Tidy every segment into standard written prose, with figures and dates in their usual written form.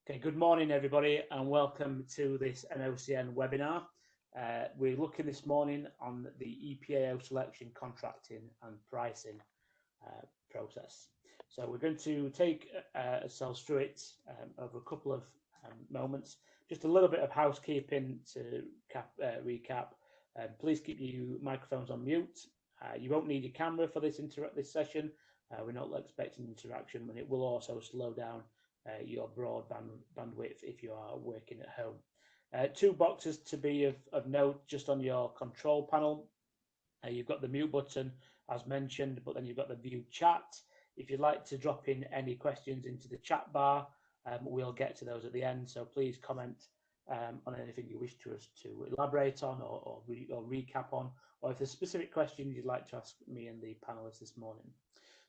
Okay, good morning everybody and welcome to this NOCN webinar. We're looking this morning on the EPAO selection, contracting and pricing process. So we're going to take ourselves through it over a couple of moments. Just a little bit of housekeeping to recap. Please keep your microphones on mute. You won't need your camera for this session. We're not expecting interaction, and it will also slow down your broadband bandwidth if you are working at home. Two boxes to be of note just on your control panel. You've got the mute button as mentioned, but then you've got the view chat. If you'd like to drop in any questions into the chat bar, we'll get to those at the end. So please comment on anything you wish to elaborate on or recap on, or if there's specific questions you'd like to ask me and the panelists this morning.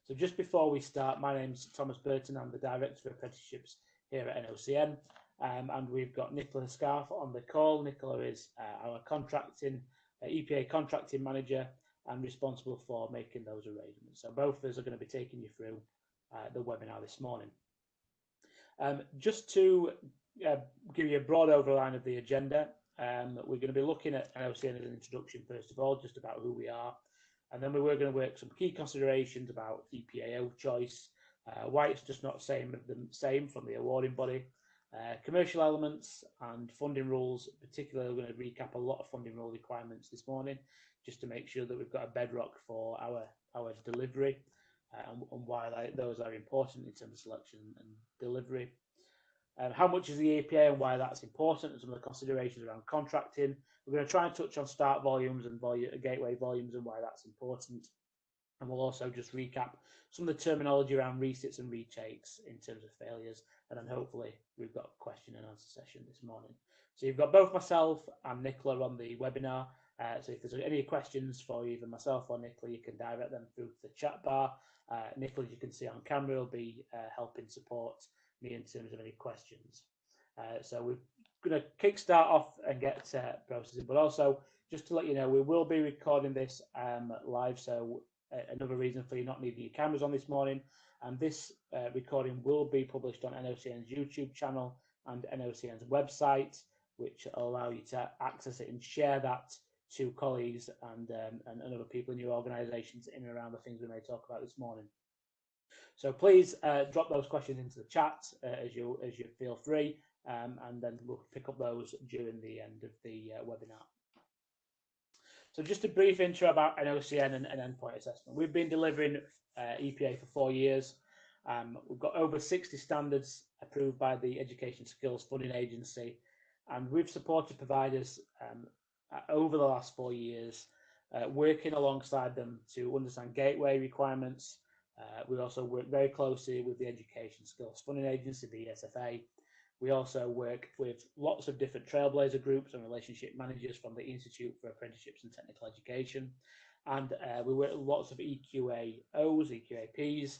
So just before we start, my name's Thomas Burton. I'm the Director of Apprenticeships here at NOCN, and we've got Nicola Scarf on the call. Nicola is our EPA contracting manager and responsible for making those arrangements. So both of us are going to be taking you through the webinar this morning. Just to give you a broad outline of the agenda, we're going to be looking at NOCN as an introduction first of all, just about who we are. And then we were going to work some key considerations about EPAO choice, why it's just not the same from the awarding body, commercial elements and funding rules. Particularly, we're going to recap a lot of funding rule requirements this morning, just to make sure that we've got a bedrock for our delivery and why those are important in terms of selection and delivery. How much is the EPA and why that's important, and some of the considerations around contracting. We're going to try and touch on start volumes and gateway volumes and why that's important. And we'll also just recap some of the terminology around resits and retakes in terms of failures. And then hopefully we've got a question and answer session this morning. So you've got both myself and Nicola on the webinar. So if there's any questions for either myself or Nicola, you can direct them through the chat bar. Nicola, as you can see on camera, will be helping support me in terms of any questions. So we're going to kickstart off and get processing, but also just to let you know, we will be recording this live. So another reason for you not needing your cameras on this morning, and this recording will be published on NOCN's YouTube channel and NOCN's website, which will allow you to access it and share that to colleagues and other people in your organisations in and around the things we may talk about this morning. So please drop those questions into the chat as you feel free, and then we'll pick up those during the end of the webinar. So just a brief intro about NOCN and endpoint assessment. We've been delivering EPA for 4 years. We've got over 60 standards approved by the Education Skills Funding Agency, and we've supported providers over the last 4 years, working alongside them to understand gateway requirements. We also work very closely with the Education Skills Funding Agency, the ESFA. We also work with lots of different trailblazer groups and relationship managers from the Institute for Apprenticeships and Technical Education. And we work with lots of EQAOs, EQAPs,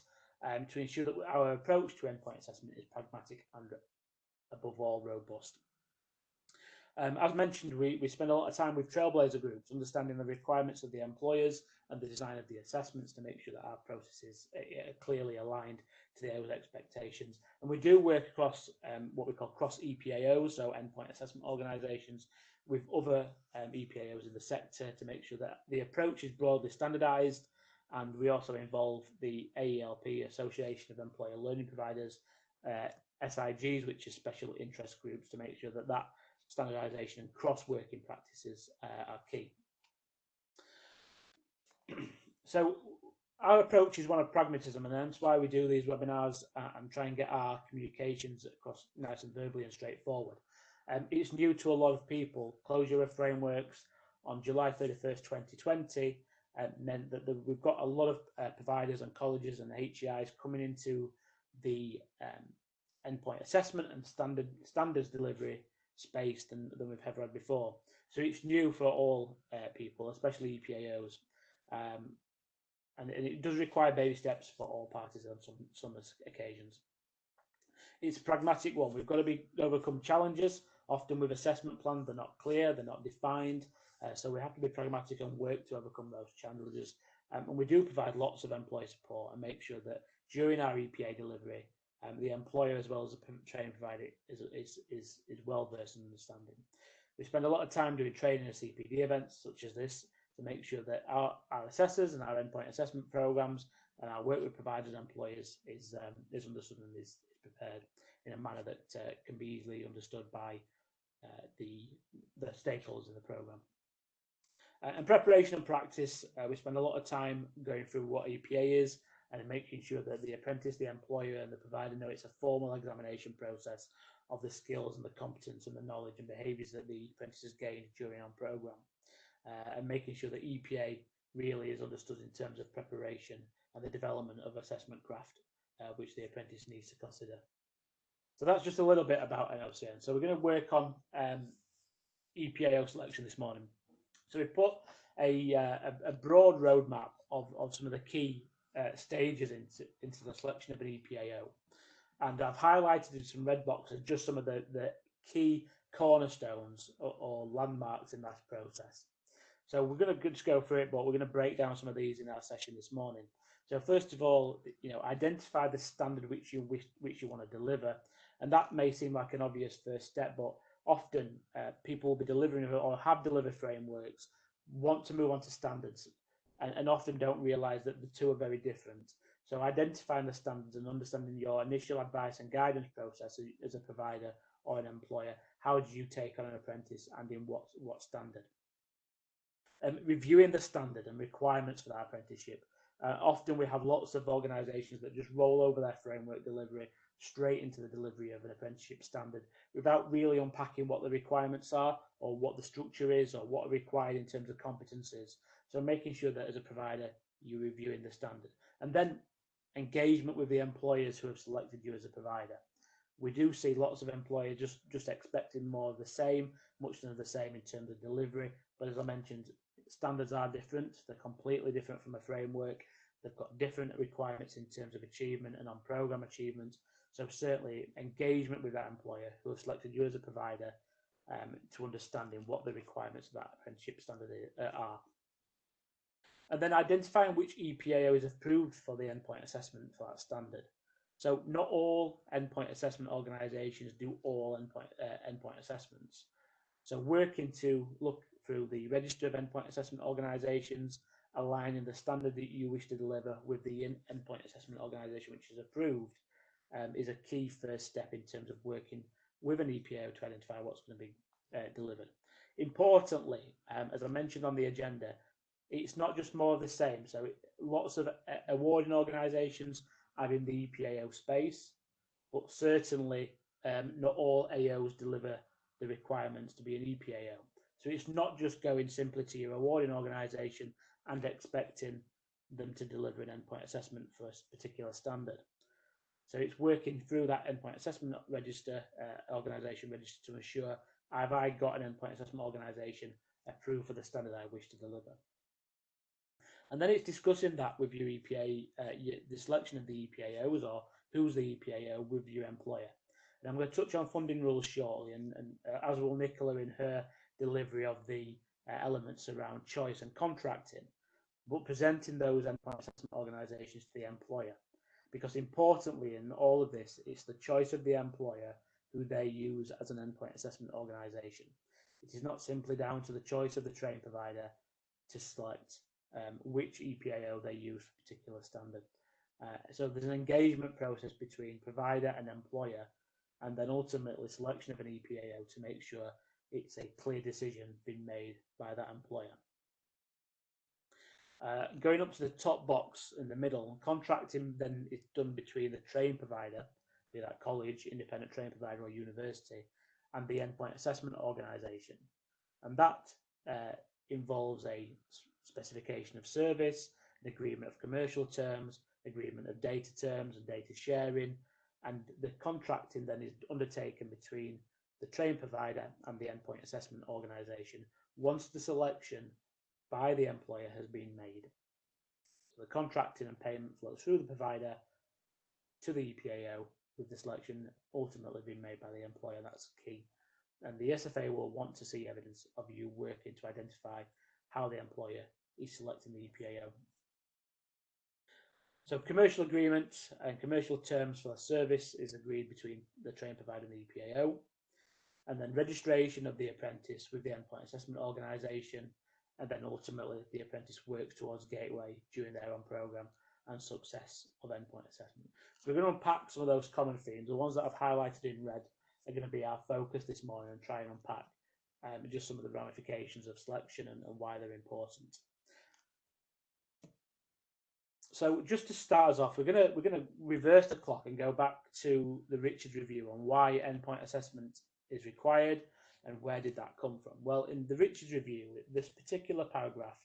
to ensure that our approach to endpoint assessment is pragmatic and above all robust. As mentioned, we spend a lot of time with trailblazer groups, understanding the requirements of the employers and the design of the assessments to make sure that our processes are clearly aligned to those expectations. And we do work across what we call cross EPAOs, so endpoint assessment organisations, with other EPAOs in the sector to make sure that the approach is broadly standardised. And we also involve the AELP, Association of Employer Learning Providers, SIGs, which is special interest groups, to make sure that standardisation and cross-working practices are key. So our approach is one of pragmatism, and that's why we do these webinars and try and get our communications across nice and verbally and straightforward. It's new to a lot of people. Closure of frameworks on July 31st, 2020 meant that we've got a lot of providers and colleges and HEIs coming into the endpoint assessment and standards delivery space than we've ever had before. So it's new for all people, especially EPAOs, and it does require baby steps for all parties on some occasions. It's a pragmatic one. We've got to overcome challenges. Often with assessment plans, they're not clear, they're not defined, so we have to be pragmatic and work to overcome those challenges. And we do provide lots of employee support and make sure that during our EPA delivery, the employer as well as the training provider is well versed in understanding. We spend a lot of time doing training and CPD events such as this to make sure that our assessors and our endpoint assessment programs and our work with providers and employers is understood and is prepared in a manner that can be easily understood by the stakeholders in the program. And preparation and practice, we spend a lot of time going through what EPA is and making sure that the apprentice, the employer and the provider know it's a formal examination process of the skills and the competence and the knowledge and behaviours that the apprentices gain during our programme, and making sure that EPA really is understood in terms of preparation and the development of assessment craft, which the apprentice needs to consider. So that's just a little bit about NOCN. So we're going to work on EPAO selection this morning. So we put a broad roadmap of some of the key stages into the selection of an EPAO. And I've highlighted in some red boxes just some of the key cornerstones or landmarks in that process. So we're going to just go through it, but we're going to break down some of these in our session this morning. So first of all, identify the standard which you want to deliver, and that may seem like an obvious first step, but often people will be delivering or have delivered frameworks, want to move on to standards, and often don't realise that the two are very different. So identifying the standards and understanding your initial advice and guidance process as a provider or an employer. How do you take on an apprentice and in what standard? Reviewing the standard and requirements for that apprenticeship. Often we have lots of organisations that just roll over their framework delivery straight into the delivery of an apprenticeship standard without really unpacking what the requirements are or what the structure is or what are required in terms of competencies. So making sure that as a provider you're reviewing the standard. And then engagement with the employers who have selected you as a provider. We do see lots of employers just expecting more of the same, much of the same in terms of delivery. But as I mentioned, standards are different. They're completely different from a framework. They've got different requirements in terms of achievement and on-program achievement. So certainly engagement with that employer who have selected you as a provider to understanding what the requirements of that apprenticeship standard are. And then identifying which EPAO is approved for the endpoint assessment for that standard. So not all endpoint assessment organisations do all endpoint assessments. So working to look through the register of endpoint assessment organisations, aligning the standard that you wish to deliver with the endpoint assessment organisation which is approved is a key first step in terms of working with an EPAO to identify what's going to be delivered. Importantly, as I mentioned on the agenda, it's not just more of the same. So lots of awarding organisations are in the EPAO space, but certainly not all AOs deliver the requirements to be an EPAO. So it's not just going simply to your awarding organisation and expecting them to deliver an endpoint assessment for a particular standard. So it's working through that endpoint assessment register, organisation register to ensure, have I got an endpoint assessment organisation approved for the standard I wish to deliver? And then it's discussing that with your EPA, the selection of the EPAOs or who's the EPAO with your employer. And I'm going to touch on funding rules shortly, and as will Nicola in her delivery of the elements around choice and contracting, but presenting those endpoint assessment organisations to the employer. Because importantly in all of this, it's the choice of the employer who they use as an endpoint assessment organisation. It is not simply down to the choice of the training provider to select which EPAO they use for a particular standard. So there's an engagement process between provider and employer, and then ultimately selection of an EPAO to make sure it's a clear decision being made by that employer. Going up to the top box in the middle, contracting then is done between the training provider, be that college, independent training provider or university, and the endpoint assessment organisation. And that involves a specification of service, an agreement of commercial terms, agreement of data terms and data sharing, and the contracting then is undertaken between the training provider and the endpoint assessment organisation once the selection by the employer has been made. So the contracting and payment flows through the provider to the EPAO with the selection ultimately being made by the employer. That's key. And the SFA will want to see evidence of you working to identify how the employer is selecting the EPAO. So commercial agreements and commercial terms for a service is agreed between the training provider and the EPAO. And then registration of the apprentice with the endpoint assessment organisation, and then ultimately the apprentice works towards gateway during their own programme and success of endpoint assessment. So we're going to unpack some of those common themes. The ones that I've highlighted in red are going to be our focus this morning, and try and unpack just some of the ramifications of selection and why they're important. So just to start us off, we're gonna reverse the clock and go back to the Richards review on why endpoint assessment is required and where did that come from. Well, in the Richards review, this particular paragraph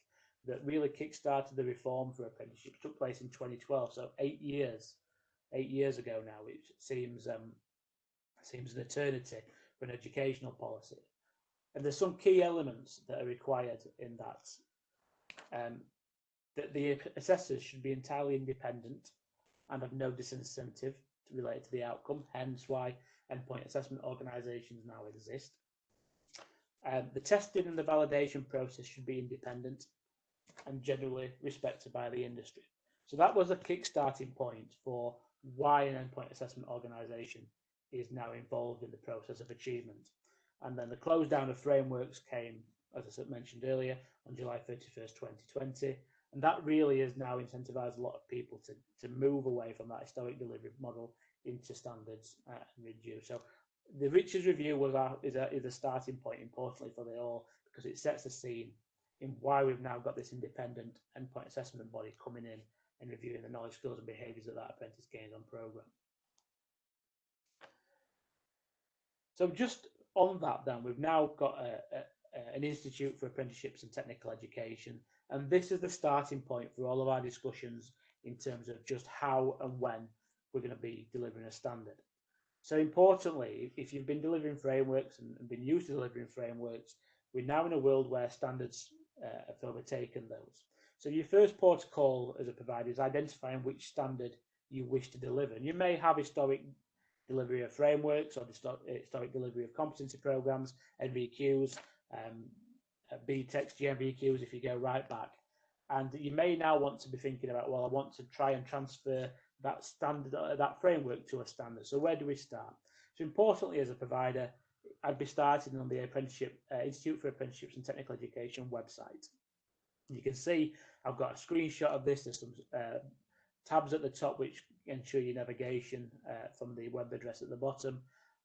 that really kick-started the reform for apprenticeships took place in 2012, so 8 years ago now, which seems an eternity for an educational policy. And there's some key elements that are required in that. That the assessors should be entirely independent and have no disincentive related to the outcome, hence why endpoint assessment organisations now exist. The testing and the validation process should be independent and generally respected by the industry. So that was a kick-starting point for why an endpoint assessment organisation is now involved in the process of achievement. And then the close down of frameworks came, as I mentioned earlier, on July 31st, 2020. And that really has now incentivized a lot of people to move away from that historic delivery model into standards and review. So the Richards review is a starting point, importantly, for the all, because it sets the scene in why we've now got this independent endpoint assessment body coming in and reviewing the knowledge, skills and behaviours that apprentice gains on programme. So just on that then, we've now got an Institute for Apprenticeships and Technical Education, and this is the starting point for all of our discussions in terms of just how and when we're going to be delivering a standard. So importantly, if you've been delivering frameworks and been used to delivering frameworks, we're now in a world where standards have overtaken those. So your first port of call as a provider is identifying which standard you wish to deliver. And you may have historic delivery of frameworks or historic delivery of competency programs, NVQs, BTECs, GMVQs if you go right back. And you may now want to be thinking about, well, I want to try and transfer that standard, that framework to a standard. So where do we start? So importantly, as a provider, I'd be starting on the Institute for Apprenticeships and Technical Education website. You can see I've got a screenshot of this. There's some tabs at the top which ensure your navigation from the web address at the bottom,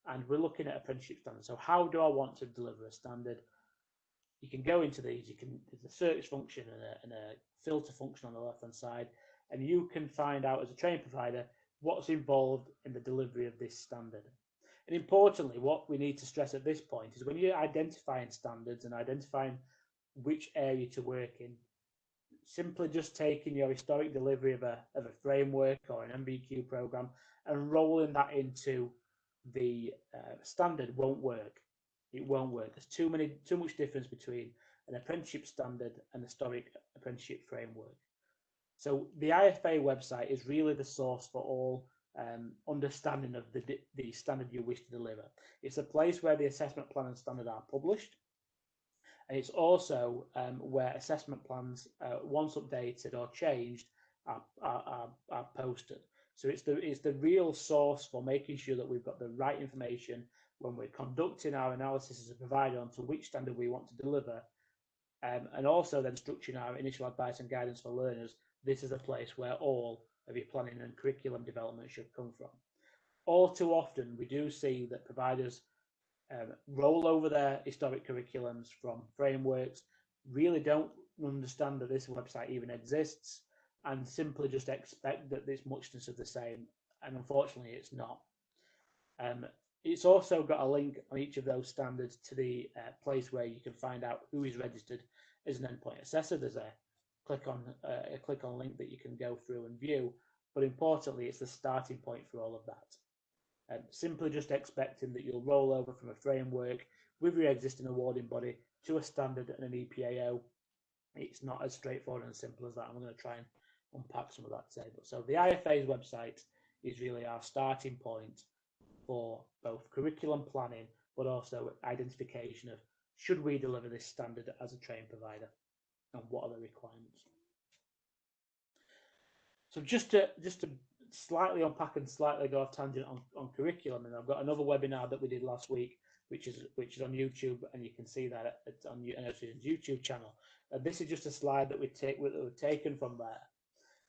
and we're looking at apprenticeship standards. So how do I want to deliver a standard? You can go into these. There's a search function and a filter function on the left hand side, and you can find out as a training provider what's involved in the delivery of this standard. And importantly, what we need to stress at this point is when you're identifying standards and identifying which area to work in, simply just taking your historic delivery of a framework or an MBQ program and rolling that into the standard won't work. It won't work. There's too much difference between an apprenticeship standard and historic apprenticeship framework. So the IFA website is really the source for all understanding of the standard you wish to deliver. It's a place where the assessment plan and standard are published. And it's also where assessment plans, once updated or changed, are posted. So it's the real source for making sure that we've got the right information when we're conducting our analysis as a provider onto which standard we want to deliver, and also then structuring our initial advice and guidance for learners. This is a place where all of your planning and curriculum development should come from. All too often, we do see that providers roll over their historic curriculums from frameworks, really don't understand that this website even exists, and simply just expect that it's muchness of the same, and unfortunately it's not. It's also got a link on each of those standards to the place where you can find out who is registered as an endpoint assessor. There's a click on link that you can go through and view, but importantly it's the starting point for all of that. Simply just expecting that you'll roll over from a framework with your existing awarding body to a standard and an EPAO. It's not as straightforward and simple as that. I'm going to try and unpack some of that today. So the IFA's website is really our starting point for both curriculum planning, but also identification of should we deliver this standard as a training provider and what are the requirements. So just to slightly unpack and slightly go off tangent on curriculum, and I've got another webinar that we did last week, which is on YouTube, and you can see that it's on NOCN's YouTube channel. And this is just a slide that we've taken from there.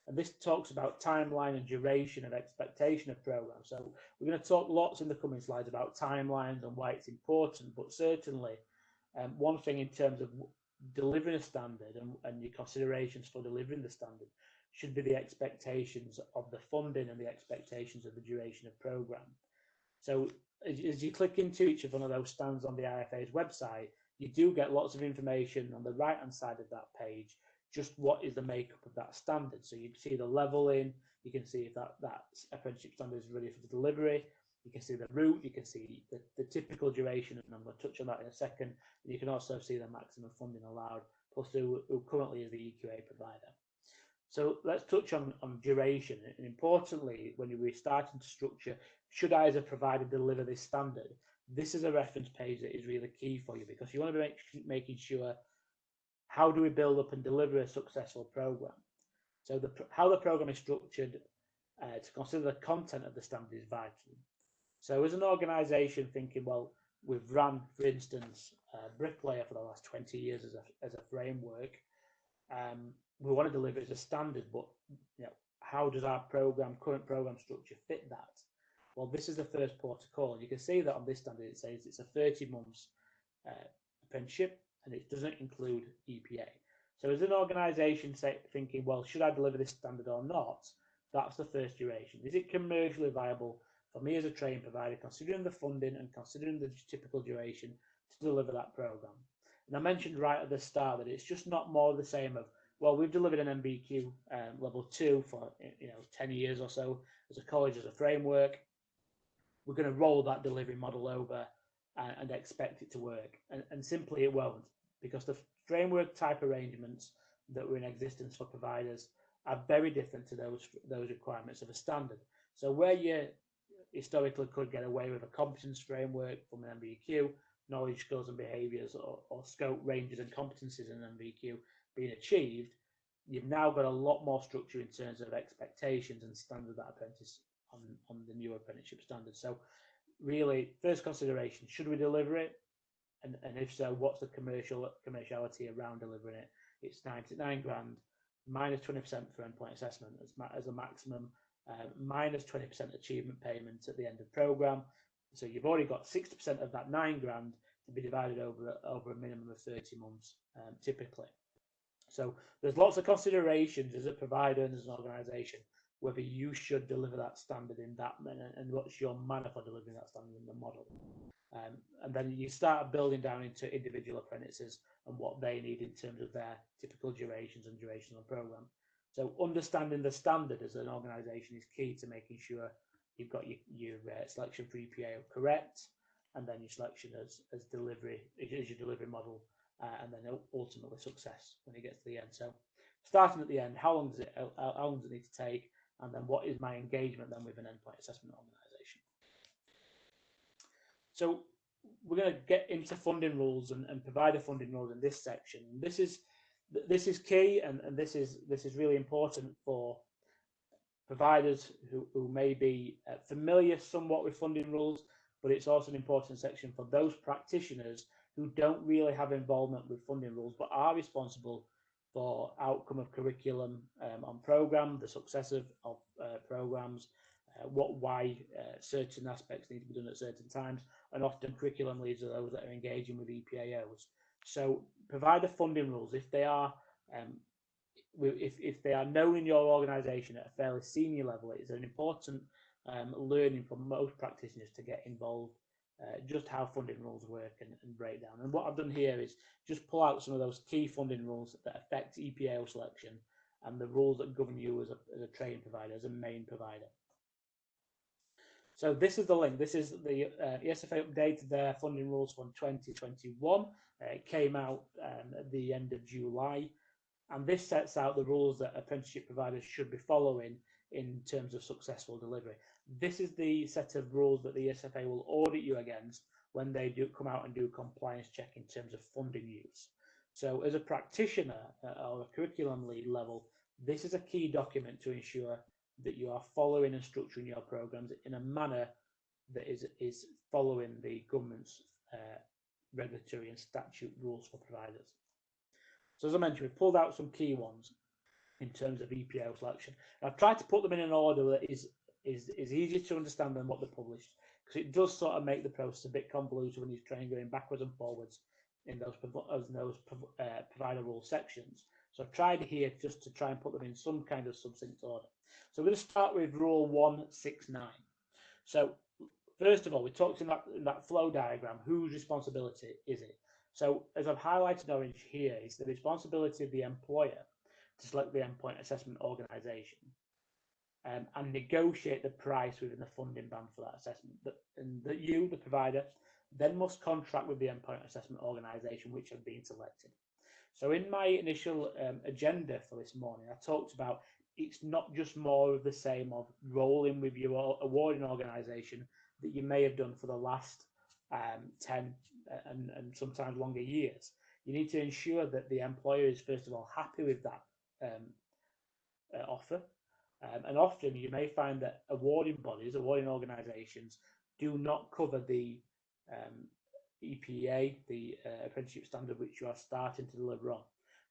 And this talks about timeline and duration of expectation of programs. So we're going to talk lots in the coming slides about timelines and why it's important, but certainly one thing in terms of delivering a standard and your considerations for delivering the standard should be the expectations of the funding and the expectations of the duration of program. So as you click into each of one of those standards on the IFA's website, you do get lots of information on the right-hand side of that page, just what is the makeup of that standard. So you can see the leveling, you can see if that apprenticeship standard is ready for the delivery, you can see the route, you can see the typical duration, and I'm going to touch on that in a second, and you can also see the maximum funding allowed, plus who currently is the EQA provider. So let's touch on duration, and importantly, when we're starting to structure, should I as a provider deliver this standard, this is a reference page that is really key for you, because you want to be making sure, how do we build up and deliver a successful program? So how the program is structured to consider the content of the standard is vital. So as an organization thinking, well, we've run, for instance, Bricklayer for the last 20 years as a framework, we want to deliver it as a standard, but how does our current program structure fit that? Well, this is the first port of call. You can see that on this standard it says it's a 30 months apprenticeship, and it doesn't include EPA. So as an organisation thinking, well, should I deliver this standard or not? That's the first duration. Is it commercially viable for me as a training provider, considering the funding and considering the typical duration to deliver that program? And I mentioned right at the start that it's just not more of the same of, well, we've delivered an MBQ level 2 for 10 years or so as a college, as a framework. We're going to roll that delivery model over and expect it to work, and simply it won't, because the framework type arrangements that were in existence for providers are very different to those requirements of a standard. So where you historically could get away with a competence framework from an MBQ, knowledge, skills and behaviours, or scope, ranges and competencies in an MBQ being achieved, you've now got a lot more structure in terms of expectations and standard that apprentice on the new apprenticeship standard. So really, first consideration, should we deliver it? And if so, what's the commerciality around delivering it? It's 99 grand, minus 20% for endpoint assessment as a maximum, minus 20% achievement payment at the end of program. So you've already got 60% of that 9 grand to be divided over a minimum of 30 months, typically. So there's lots of considerations as a provider and as an organisation, whether you should deliver that standard in that manner and what's your manner for delivering that standard in the model. And then you start building down into individual apprentices and what they need in terms of their typical durations and duration of the program. So understanding the standard as an organisation is key to making sure you've got your selection for EPAO correct, and then your selection as delivery, as your delivery model, and then ultimately success when it gets to the end. So starting at the end, how long does it need to take, and then what is my engagement then with an endpoint assessment organisation? So we're going to get into funding rules and provider funding rules in this section. This is key, and this is really important for providers who may be familiar somewhat with funding rules, but it's also an important section for those practitioners who don't really have involvement with funding rules, but are responsible for outcome of curriculum on program, the success of programs, why certain aspects need to be done at certain times, and often curriculum leads are those that are engaging with EPAOs. So provider funding rules, if they are known in your organisation at a fairly senior level, it's an important learning for most practitioners to get involved, just how funding rules work and break down. And what I've done here is just pull out some of those key funding rules that affect EPAO selection and the rules that govern you as a training provider, as a main provider. So this is the link. This is the ESFA updated their funding rules from 2021. It came out at the end of July. And this sets out the rules that apprenticeship providers should be following in terms of successful delivery. This is the set of rules that the ESFA will audit you against when they do come out and do a compliance check in terms of funding use. So as a practitioner or a curriculum lead level, This is a key document to ensure that you are following and structuring your programs in a manner that is following the government's regulatory and statute rules for providers. So as I mentioned, we pulled out some key ones in terms of EPAO selection. And I've tried to put them in an order that is easier to understand than what they're published, because it does sort of make the process a bit convoluted when you're trying going backwards and forwards in those provider rule sections. So I've tried here just to try and put them in some kind of succinct order. So we're going to start with Rule 169. So first of all, we talked in that flow diagram, whose responsibility is it? So as I've highlighted in orange here, is the responsibility of the employer to select the endpoint assessment organisation and negotiate the price within the funding band for that assessment. And that you, the provider, then must contract with the endpoint assessment organisation which have been selected. So in my initial agenda for this morning, I talked about it's not just more of the same of rolling with your awarding organisation that you may have done for the last 10 and sometimes longer years. You need to ensure that the employer is first of all happy with that offer. And often you may find that awarding bodies, awarding organisations, do not cover the EPA, the apprenticeship standard, which you are starting to deliver on.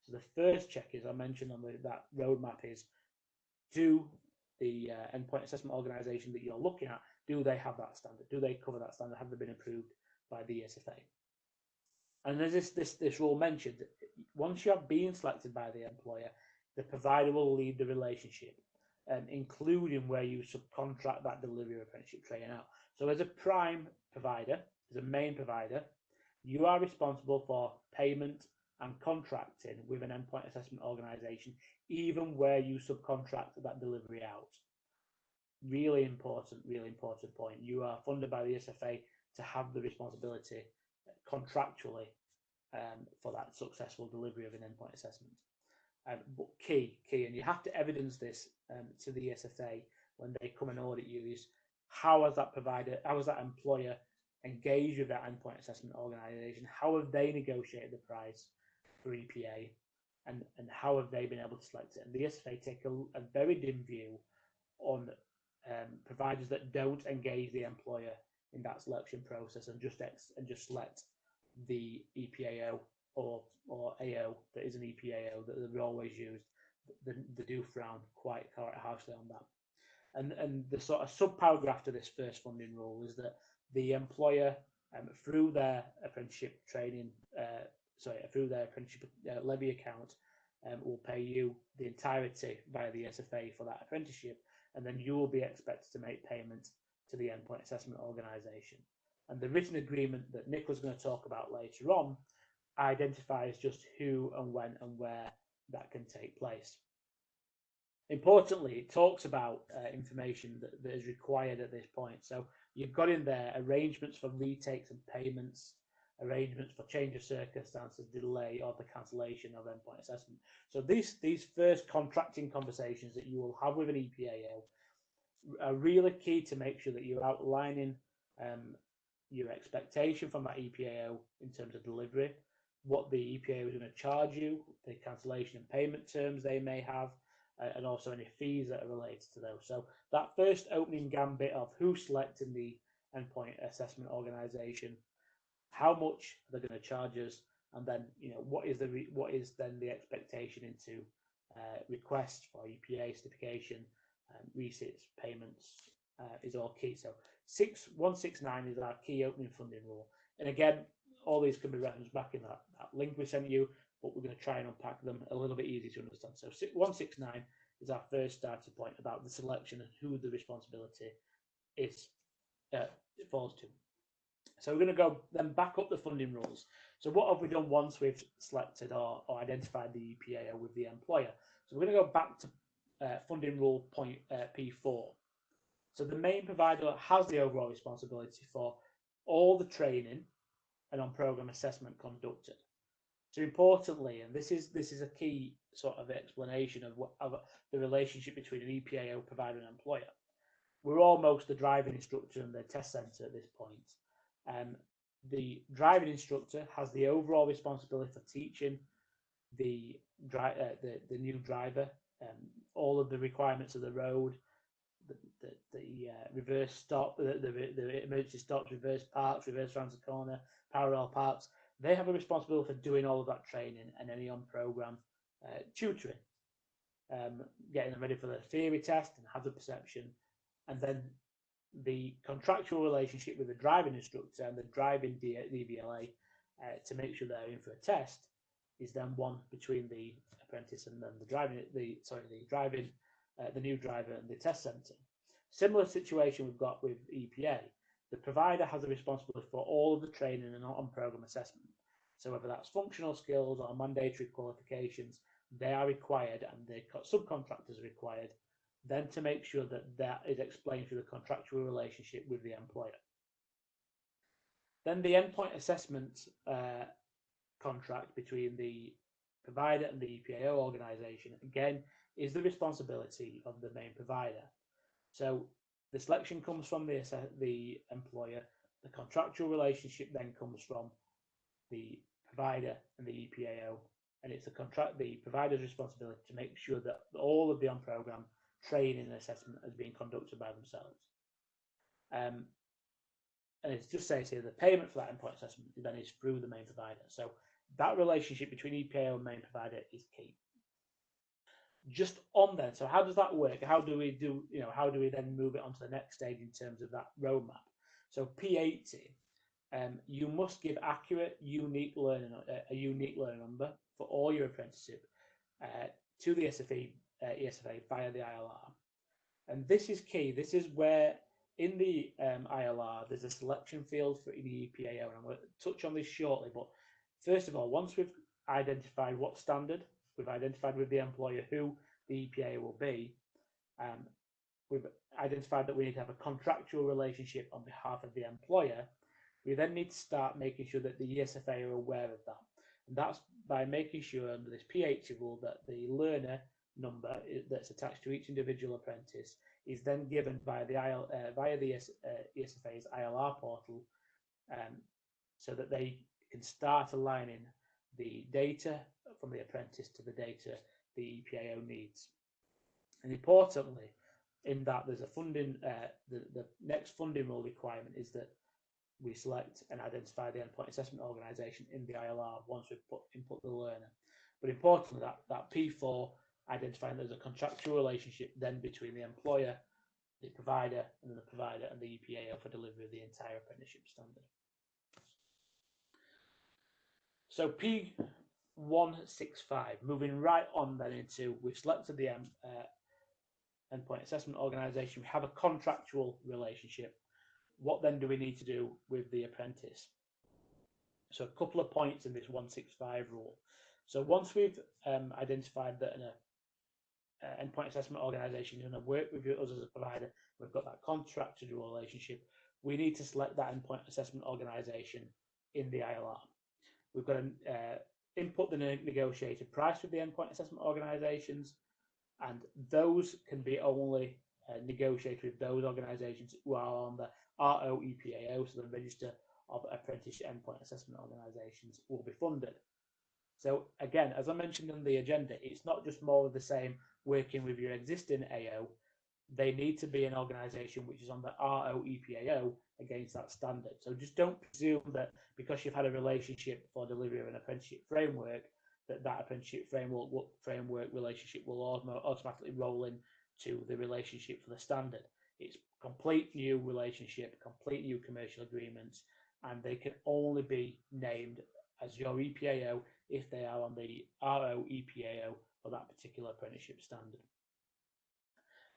So the first check, as I mentioned on that roadmap, is do the endpoint assessment organisation that you're looking at, do they have that standard? Do they cover that standard? Have they been approved by the ESFA? And as this rule mentioned, once you have been selected by the employer, the provider will lead the relationship, including where you subcontract that delivery of apprenticeship training out. So as a prime provider, as a main provider, you are responsible for payment and contracting with an endpoint assessment organisation, even where you subcontract that delivery out. Really important point. You are funded by the ESFA to have the responsibility contractually for that successful delivery of an endpoint assessment. But key, and you have to evidence this to the ESFA when they come and audit you, is how has that employer engaged with that endpoint assessment organisation? How have they negotiated the price for EPA, and how have they been able to select it? And the ESFA take a very dim view on providers that don't engage the employer in that selection process and just select the EPAO or AO that is an EPAO that they've always used. They do frown quite harshly on that. And the sort of sub-paragraph to this first funding rule is that the employer, through their apprenticeship training, through their apprenticeship levy account, will pay you the entirety via the SFA for that apprenticeship, and then you will be expected to make payment to the endpoint assessment organisation. And the written agreement that Nick was going to talk about later on identifies just who and when and where that can take place. Importantly, it talks about information that is required at this point. So you've got in there arrangements for retakes and payments, arrangements for change of circumstances, delay, or the cancellation of endpoint assessment. So these first contracting conversations that you will have with an EPAO are really key to make sure that you're outlining your expectation from that EPAO in terms of delivery, what the EPAO is going to charge you, the cancellation and payment terms they may have, and also any fees that are related to those. So that first opening gambit of who's selecting the endpoint assessment organisation, how much they're going to charge us, and then what is then the expectation into requests for EPA certification, resits, payments is all key. So 169 is our key opening funding rule, and again, all these can be referenced back in that link we sent you, but we're going to try and unpack them a little bit easier to understand. So 169 is our first starting point about the selection and who the responsibility is falls to. So we're going to go then back up the funding rules. So what have we done once we've selected or identified the EPAO with the employer? So we're going to go back to funding rule point P4. So the main provider has the overall responsibility for all the training and on-program assessment conducted. So importantly, and this is a key sort of explanation of the relationship between an EPAO provider and employer. We're almost the driving instructor and the test centre at this point. The driving instructor has the overall responsibility for teaching the new driver all of the requirements of the road, the reverse stop, the emergency stops, reverse parks, reverse round the corner, parallel parks. They have a responsibility for doing all of that training and any on-program tutoring, getting them ready for the theory test and hazard perception, and then the contractual relationship with the driving instructor and the driving DVLA to make sure they're in for a test is then one between the apprentice and then the new driver and the test centre. Similar situation we've got with EPA. The provider has a responsibility for all of the training and on-program assessment. So whether that's functional skills or mandatory qualifications, they are required, and the subcontractors are required then to make sure that that is explained through the contractual relationship with the employer. Then the endpoint assessment contract between the provider and the EPAO organisation, again, is the responsibility of the main provider. So the selection comes from the employer, the contractual relationship then comes from the provider and the EPAO, and it's the provider's responsibility to make sure that all of the on-program training and assessment is being conducted by themselves. And it just says here the payment for that endpoint assessment then is through the main provider. So that relationship between EPAO and main provider is key. Just on then, so how does that work? How do we then move it on to the next stage in terms of that roadmap? So P80, you must give accurate, unique learner number for all your apprenticeship to the ESFA via the ILR. And this is key. This is where in the ILR, there's a selection field for the EPAO, and I'm going to touch on this shortly. But first of all, once we've identified what standard, we've identified with the employer who the EPA will be, we've identified that we need to have a contractual relationship on behalf of the employer. We then need to start making sure that the ESFA are aware of that. And that's by making sure under this P80 rule that the learner number that's attached to each individual apprentice is then given via the ESFA's ILR portal, so that they can start aligning the data from the apprentice to the data the EPAO needs. And importantly, in that there's a funding, the next funding rule requirement is that we select and identify the endpoint assessment organisation in the ILR once we've input the learner. But importantly, that P4 identifying there's a contractual relationship then between the employer, the provider, and the provider and the EPAO for delivery of the entire apprenticeship standard. So P165, moving right on then into, we've selected the endpoint assessment organisation, we have a contractual relationship. What then do we need to do with the apprentice? So a couple of points in this 165 rule. So once we've identified that an endpoint assessment organisation is going to work with us as a provider, we've got that contractual relationship, we need to select that endpoint assessment organisation in the ILR. We've got to input the negotiated price with the endpoint assessment organisations, and those can be only negotiated with those organisations who are on the ROEPAO, so the Register of Apprentice Endpoint Assessment Organisations will be funded. So again, as I mentioned on the agenda, it's not just more of the same working with your existing AO. They need to be an organisation which is on the ROEPAO against that standard. So just don't presume that because you've had a relationship for delivery of an apprenticeship framework, that apprenticeship framework relationship will automatically roll in to the relationship for the standard. It's complete new relationship, complete new commercial agreements, and they can only be named as your EPAO if they are on the ROEPAO for that particular apprenticeship standard.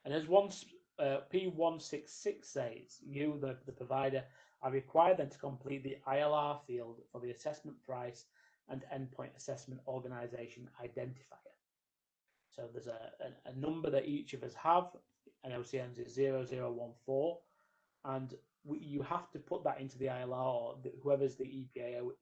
And as P166 says, you, the provider, are required then to complete the ILR field for the assessment price and endpoint assessment organisation identifier. So there's a number that each of us have, and NOCN's is 0014, and you have to put that into the ILR, or whoever's the EPAO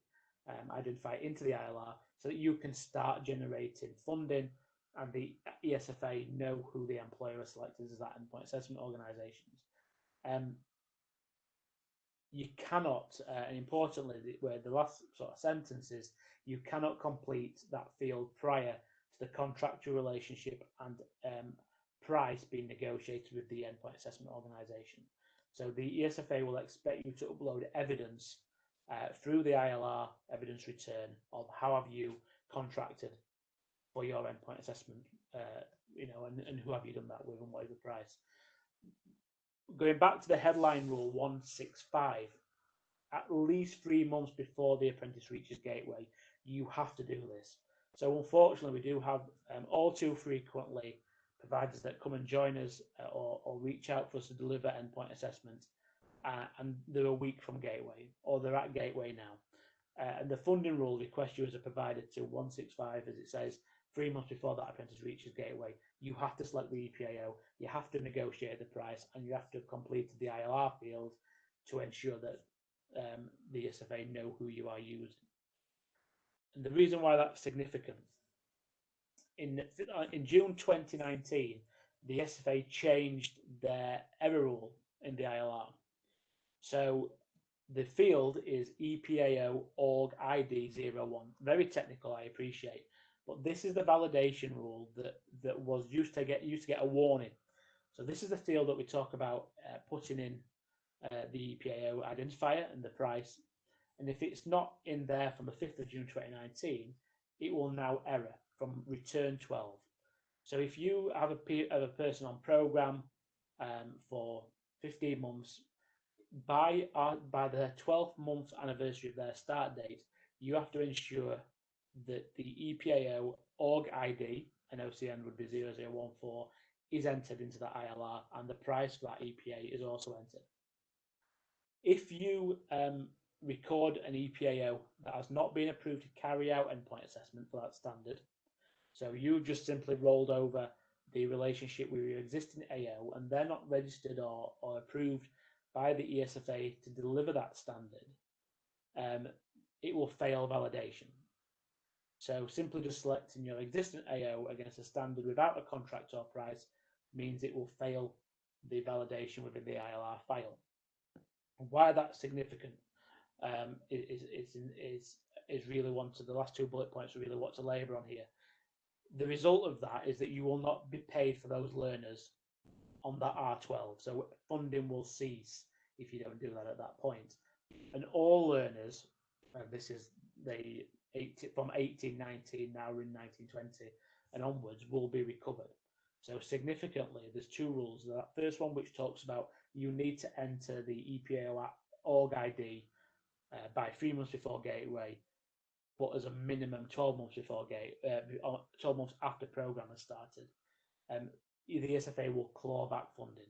identify into the ILR, so that you can start generating funding and the ESFA know who the employer has selected as that endpoint assessment organisations. You cannot, and importantly, where the last sort of sentence is, you cannot complete that field prior to the contractual relationship and price being negotiated with the endpoint assessment organisation. So the ESFA will expect you to upload evidence through the ILR evidence return of how have you contracted for your endpoint assessment, and who have you done that with and what is the price. Going back to the headline rule 165, at least 3 months before the apprentice reaches gateway, you have to do this. So unfortunately, we do have all too frequently providers that come and join us or reach out for us to deliver endpoint assessment, and they're a week from gateway, or they're at gateway now. And the funding rule requests you as a provider to 165, as it says, 3 months before that apprentice reaches gateway. You have to select the EPAO, you have to negotiate the price, and you have to have completed the ILR field to ensure that the SFA know who you are using. And the reason why that's significant, in June 2019, the SFA changed their error rule in the ILR. So the field is EPAO org ID 01. Very technical, I appreciate, but this is the validation rule that was used to get a warning. So this is the field that we talk about putting in the EPAO identifier and the price. And if it's not in there from the 5th of June 2019, it will now error from return 12. So if you have a person on program for 15 months, by the 12th month anniversary of their start date, you have to ensure that the EPAO org ID, NOCN would be 0014, is entered into the ILR, and the price for that EPA is also entered. If you record an EPAO that has not been approved to carry out endpoint assessment for that standard, so you just simply rolled over the relationship with your existing AO and they're not registered or approved by the ESFA to deliver that standard, it will fail validation. So simply just selecting your existing AO against a standard without a contract or price means it will fail the validation within the ILR file. And why that's significant is really one of the last 2 bullet points we really want to labour on here. The result of that is that you will not be paid for those learners on that R12. So funding will cease if you don't do that at that point. And all learners, and this is from 1819, now we're in 1920 and onwards, will be recovered. So significantly, there's 2 rules. That first one, which talks about you need to enter the EPAO org ID by 3 months before gateway, but as a minimum 12 months before 12 months after program has started. The SFA will claw back funding,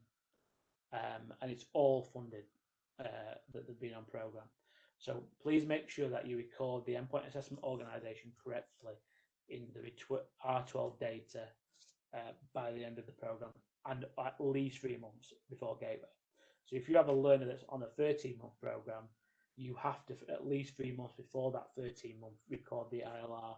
and it's all funded that they've been on program. So please make sure that you record the endpoint assessment organisation correctly in the R12 data by the end of the program, and at least 3 months before gateway. So if you have a learner that's on a 13-month program, you have to, at least 3 months before that 13-month, record the ILR,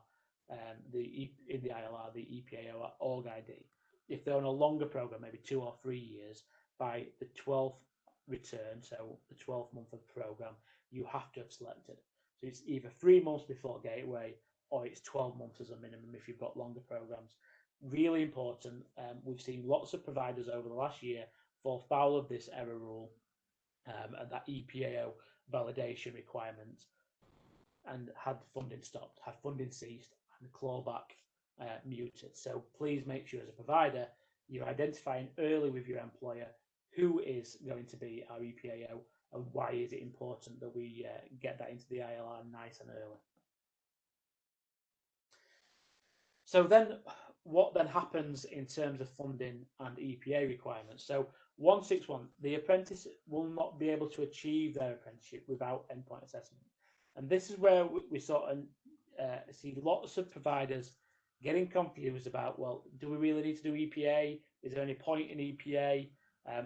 in the ILR, the EPAO org ID. If they're on a longer program, maybe 2 or 3 years, by the 12th return, so the 12th month of the program, you have to have selected. So it's either 3 months before gateway, or it's 12 months as a minimum if you've got longer programs. Really important. We've seen lots of providers over the last year fall foul of this error rule and that EPAO validation requirement, and had funding stopped, had funding ceased, and clawback muted. So please make sure as a provider you're identifying early with your employer who is going to be our EPAO and why is it important that we get that into the ILR nice and early. So then what then happens in terms of funding and EPA requirements? So 161, the apprentice will not be able to achieve their apprenticeship without endpoint assessment. And this is where we sort of see lots of providers getting confused about, well, do we really need to do EPA? Is there any point in EPA?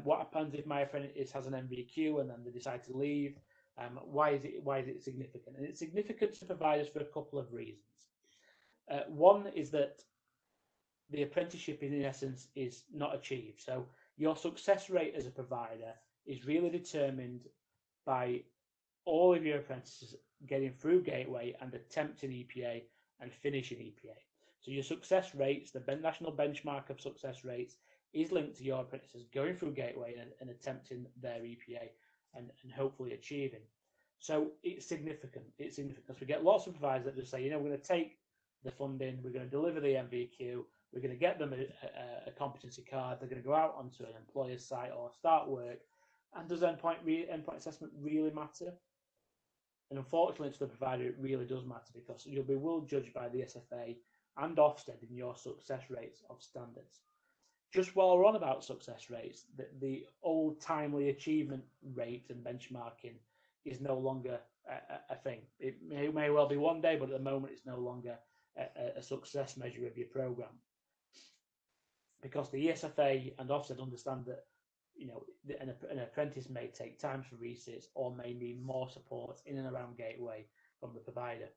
What happens if my apprentice has an MVQ and then they decide to leave? Why is it significant? And it's significant to providers for a couple of reasons. One is that the apprenticeship in essence is not achieved. So your success rate as a provider is really determined by all of your apprentices getting through gateway and attempting EPA and finishing EPA. So your success rates, the national benchmark of success rates, is linked to your apprentices going through Gateway and attempting their EPA and hopefully achieving. So it's significant. It's significant because we get lots of providers that just say, we're going to take the funding, we're going to deliver the MVQ, we're going to get them a competency card, they're going to go out onto an employer's site or start work. And does endpoint assessment really matter? And unfortunately to the provider, it really does matter because you'll be well judged by the SFA and Ofsted in your success rates of standards. Just while we're on about success rates, the old timely achievement rate and benchmarking is no longer a thing. It may well be one day, but at the moment it's no longer a success measure of your program. Because the ESFA and Ofsted understand that an apprentice may take time for resits or may need more support in and around Gateway from the provider.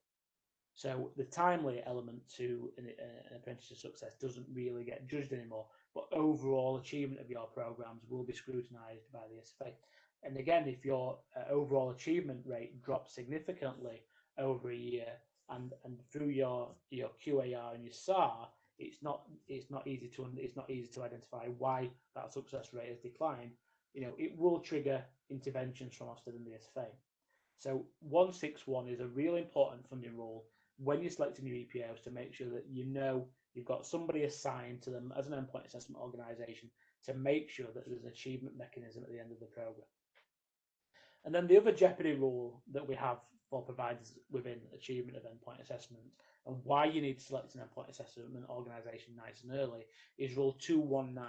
So the timely element to an apprenticeship success doesn't really get judged anymore, but overall achievement of your programs will be scrutinised by the SFA. And again, if your overall achievement rate drops significantly over a year and through your QAR and your SAR, it's not easy to identify why that success rate has declined. It will trigger interventions from Ofsted and the SFA. So 161 is a really important funding rule when you're selecting your EPAOs to make sure that you've got somebody assigned to them as an endpoint assessment organisation to make sure that there's an achievement mechanism at the end of the programme. And then the other jeopardy rule that we have for providers within achievement of endpoint assessment and why you need to select an endpoint assessment organisation nice and early is Rule 219.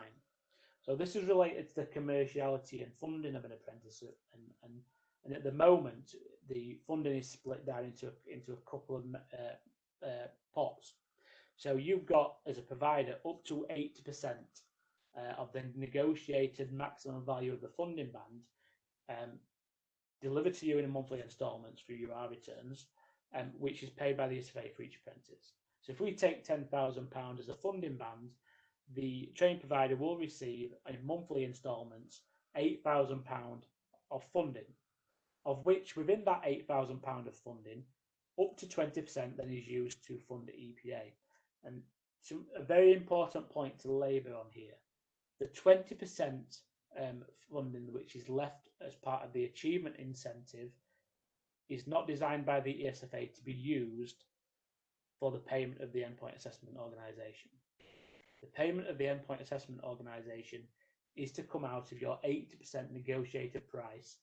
So this is related to the commerciality and funding of an apprenticeship, and at the moment the funding is split down into a couple of pots. So you've got, as a provider, up to 80% of the negotiated maximum value of the funding band delivered to you in monthly instalments through your R returns, which is paid by the SFA for each apprentice. So if we take £10,000 as a funding band, the training provider will receive in monthly instalments £8,000 of funding, of which within that £8,000 of funding, up to 20% then is used to fund the EPA. And a very important point to labour on here, the 20% funding which is left as part of the achievement incentive is not designed by the ESFA to be used for the payment of the endpoint assessment organisation. The payment of the endpoint assessment organisation is to come out of your 80% negotiated price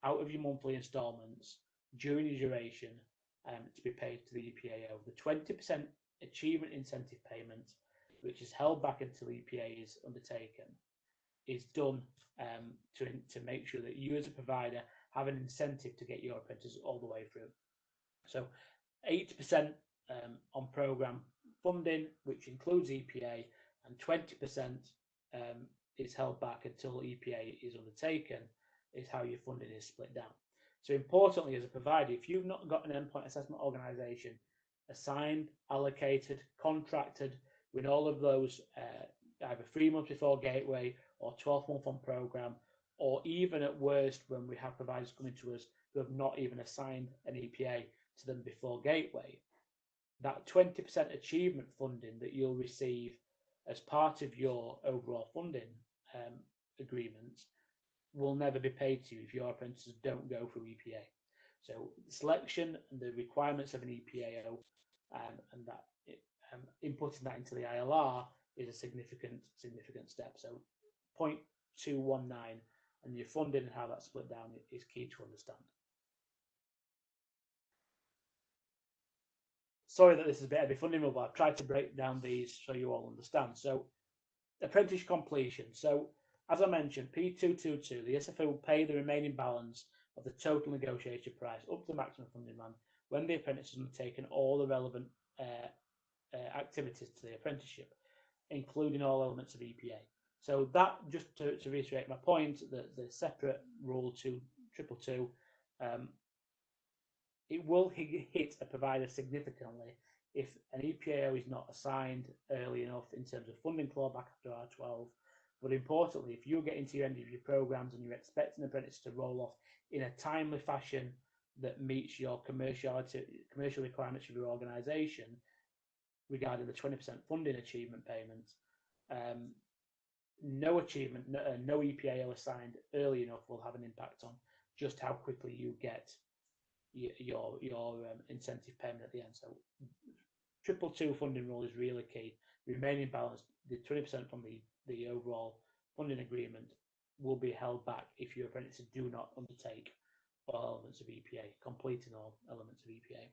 out of your monthly instalments during the duration to be paid to the EPAO. The 20% achievement incentive payment, which is held back until EPA is undertaken, is done to make sure that you as a provider have an incentive to get your apprentices all the way through. So 80% on programme funding, which includes EPA, and 20% is held back until EPA is undertaken, is how your funding is split down. So importantly, as a provider, if you've not got an endpoint assessment organisation assigned, allocated, contracted with all of those either 3 months before Gateway or 12 months on programme, or even at worst when we have providers coming to us who have not even assigned an EPA to them before Gateway, that 20% achievement funding that you'll receive as part of your overall funding agreements will never be paid to you if your apprentices don't go through EPA. So the selection and the requirements of an EPAO and that inputting that into the ILR is a significant step. So 0.219 and your funding and how that's split down is key to understand. Sorry that this is a bit heavy funding, but I've tried to break down these so you all understand. So apprentice completion. So as I mentioned, P222, the SFA will pay the remaining balance of the total negotiated price up to the maximum funding band when the apprentice has undertaken all the relevant activities to the apprenticeship, including all elements of EPA. So that, just to reiterate my point, that the separate Rule 222, it will hit a provider significantly if an EPAO is not assigned early enough in terms of funding clawback after R12. But importantly, if you're getting to the end of your programs and you're expecting apprentices to roll off in a timely fashion that meets your commercial requirements of your organisation, regarding the 20% funding achievement payments, no achievement, no EPAO assigned early enough will have an impact on just how quickly you get your incentive payment at the end. So 222 funding rule is really key. Remaining balance, the 20% from the overall funding agreement will be held back if your apprentices do not undertake all elements of EPA, completing all elements of EPA.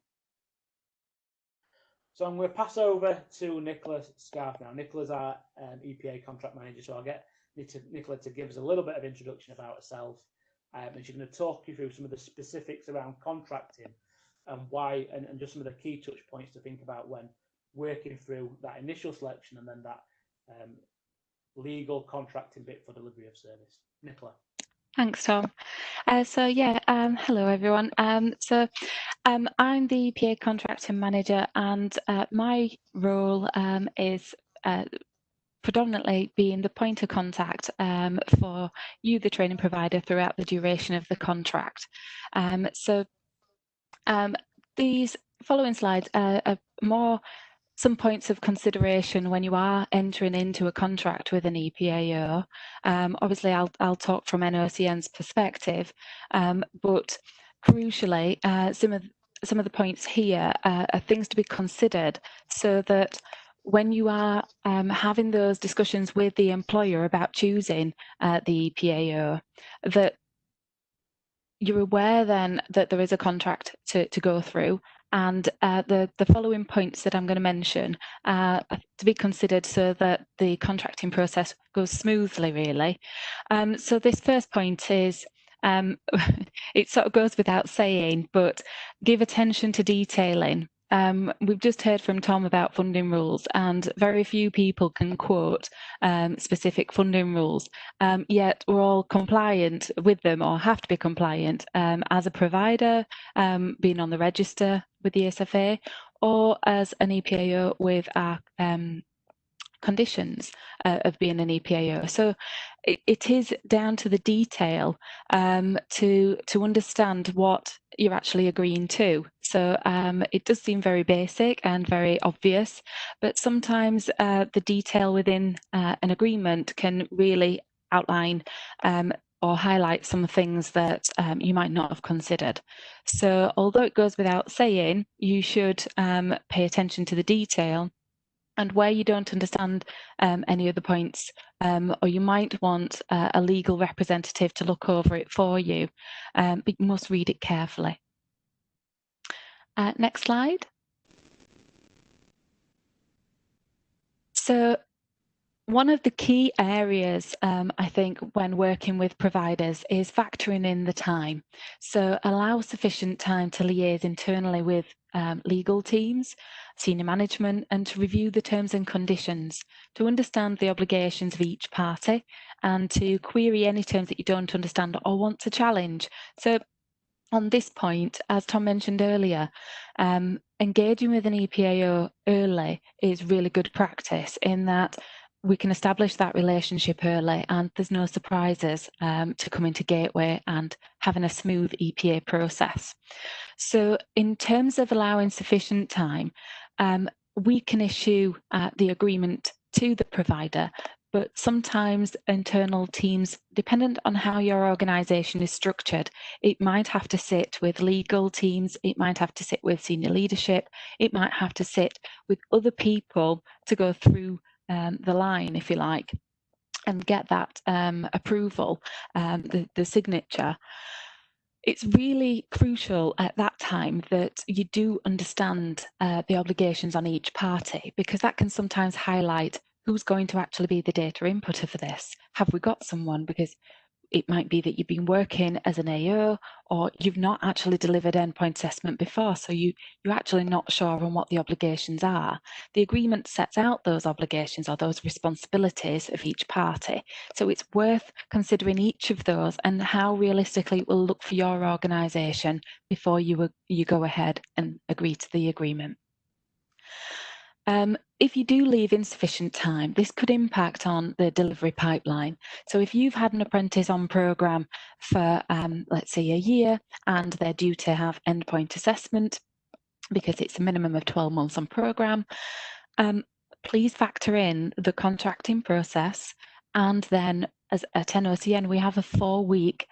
So I'm going to pass over to Nicola Scarf now. Nicola's our EPA contract manager, so I'll get Nicola to give us a little bit of introduction about herself, and she's going to talk you through some of the specifics around contracting and why, and just some of the key touch points to think about when working through that initial selection and then that legal contracting bit for delivery of service. Nicola. Thanks, Tom. Hello everyone. I'm the EPA contracting manager, and my role is predominantly being the point of contact for you, the training provider, throughout the duration of the contract. These following slides are more some points of consideration when you are entering into a contract with an EPAO. Obviously, I'll talk from NOCN's perspective, but crucially, some of the points here are things to be considered, so that when you are having those discussions with the employer about choosing the EPAO, that you're aware then that there is a contract to go through, and the following points that I'm going to mention are to be considered so that the contracting process goes smoothly, really. So this first point is, it sort of goes without saying, but give attention to detailing. We've just heard from Tom about funding rules, and very few people can quote specific funding rules, yet we're all compliant with them, or have to be compliant as a provider, being on the register with the SFA, or as an EPAO with our conditions of being an EPAO. So it is down to the detail to understand what you're actually agreeing to. So it does seem very basic and very obvious, but sometimes the detail within an agreement can really outline or highlight some things that you might not have considered. So although it goes without saying, you should pay attention to the detail, and where you don't understand any of the points, or you might want a legal representative to look over it for you, but you must read it carefully. Next slide. So one of the key areas, I think, when working with providers is factoring in the time. So allow sufficient time to liaise internally with legal teams, senior management, and to review the terms and conditions, to understand the obligations of each party, and to query any terms that you don't understand or want to challenge. So on this point, as Tom mentioned earlier, engaging with an EPAO early is really good practice, in that we can establish that relationship early and there's no surprises to come into Gateway and having a smooth EPA process. So in terms of allowing sufficient time, we can issue the agreement to the provider, but sometimes internal teams, dependent on how your organisation is structured, it might have to sit with legal teams, it might have to sit with senior leadership, it might have to sit with other people to go through the line, if you like, and get that approval, the signature. It's really crucial at that time that you do understand the obligations on each party, because that can sometimes highlight who's going to actually be the data inputter for this. Have we got someone? Because it might be that you've been working as an AO, or you've not actually delivered endpoint assessment before, so you're actually not sure on what the obligations are. The agreement sets out those obligations or those responsibilities of each party, so it's worth considering each of those and how realistically it will look for your organisation before you go ahead and agree to the agreement. If you do leave insufficient time, this could impact on the delivery pipeline. So if you've had an apprentice on programme for, let's say, a year, and they're due to have endpoint assessment, because it's a minimum of 12 months on programme, please factor in the contracting process, and then as at NOCN we have a 4-week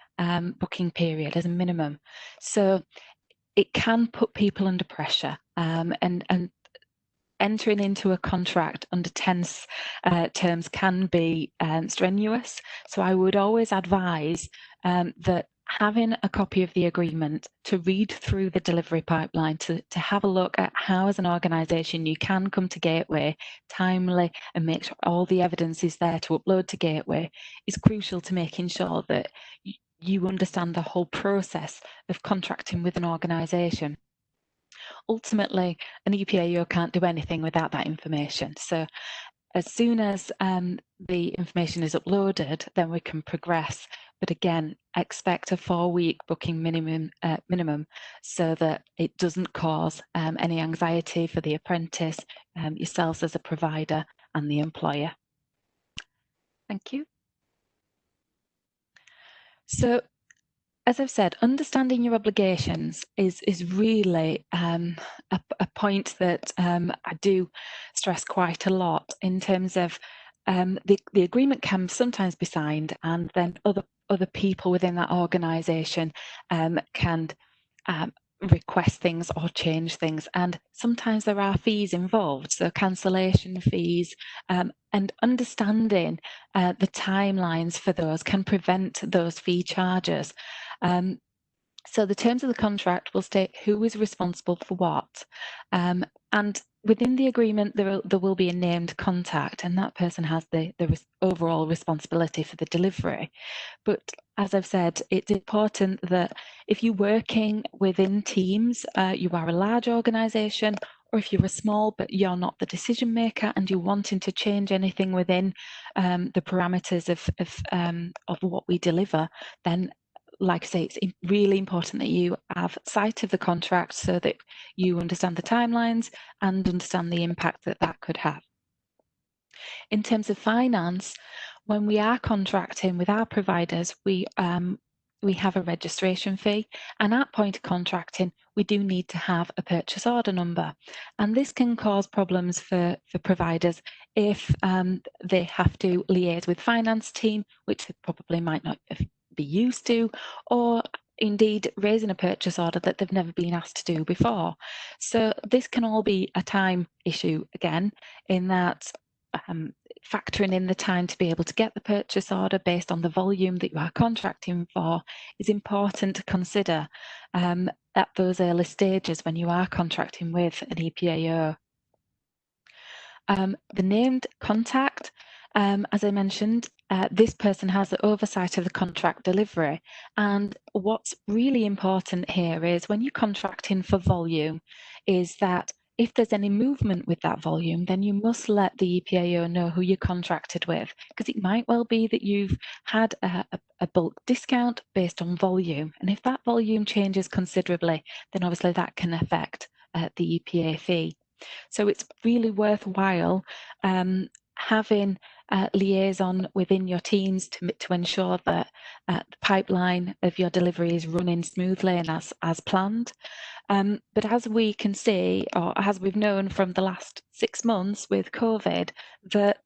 booking period as a minimum. So it can put people under pressure, and entering into a contract under tense terms can be strenuous. So I would always advise that having a copy of the agreement, to read through the delivery pipeline, to have a look at how as an organisation you can come to Gateway timely and make sure all the evidence is there to upload to Gateway, is crucial to making sure that you understand the whole process of contracting with an organisation. Ultimately, an EPAO can't do anything without that information. So as soon as the information is uploaded, then we can progress. But again, expect a 4-week booking minimum, so that it doesn't cause any anxiety for the apprentice, yourselves as a provider, and the employer. Thank you. So, as I've said, understanding your obligations is really a point that I do stress quite a lot, in terms of the agreement can sometimes be signed, and then other people within that organisation can request things or change things, and sometimes there are fees involved, so cancellation fees, and understanding the timelines for those can prevent those fee charges. So the terms of the contract will state who is responsible for what, and within the agreement there will be a named contact, and that person has the overall responsibility for the delivery. But as I've said, it's important that if you're working within teams, you are a large organisation, or if you're a small but you're not the decision maker and you're wanting to change anything within the parameters of what we deliver, then, like I say, it's really important that you have sight of the contract so that you understand the timelines and understand the impact that that could have. In terms of finance, when we are contracting with our providers, we have a registration fee, and at point of contracting, we do need to have a purchase order number. And this can cause problems for providers if they have to liaise with finance team, which they probably might not be used to, or indeed raising a purchase order that they've never been asked to do before. So this can all be a time issue again, in that factoring in the time to be able to get the purchase order based on the volume that you are contracting for is important to consider at those early stages when you are contracting with an EPAO. The named contact, as I mentioned, this person has the oversight of the contract delivery. And what's really important here is, when you're contracting for volume, is that if there's any movement with that volume, then you must let the EPAO know who you contracted with, because it might well be that you've had a bulk discount based on volume. And if that volume changes considerably, then obviously that can affect the EPA fee. So it's really worthwhile having liaison within your teams to ensure that the pipeline of your delivery is running smoothly and as planned. But as we can see, or as we've known from the last 6 months with COVID, that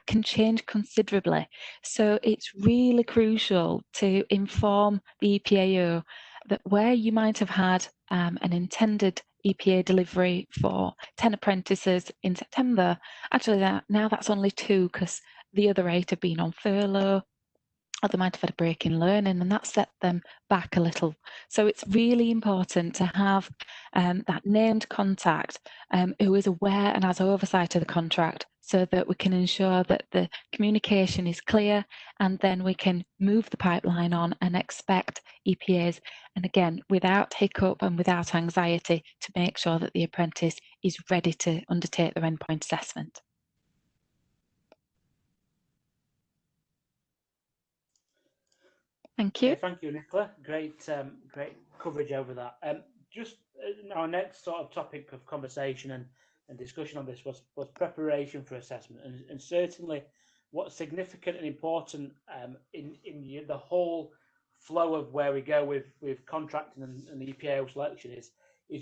can change considerably. So it's really crucial to inform the EPAO that where you might have had an intended EPA delivery for 10 apprentices in September, actually now that's only 2, because the other 8 have been on furlough, or they might have had a break in learning, and that set them back a little. So it's really important to have that named contact who is aware and has oversight of the contract, so that we can ensure that the communication is clear, and then we can move the pipeline on and expect EPAs, and again, without hiccup and without anxiety, to make sure that the apprentice is ready to undertake their endpoint assessment. Thank you. Thank you, Nicola. Great coverage over that. Just our next sort of topic of conversation and discussion on this was preparation for assessment, and certainly what's significant and important in the whole flow of where we go with contracting and the EPAO selection is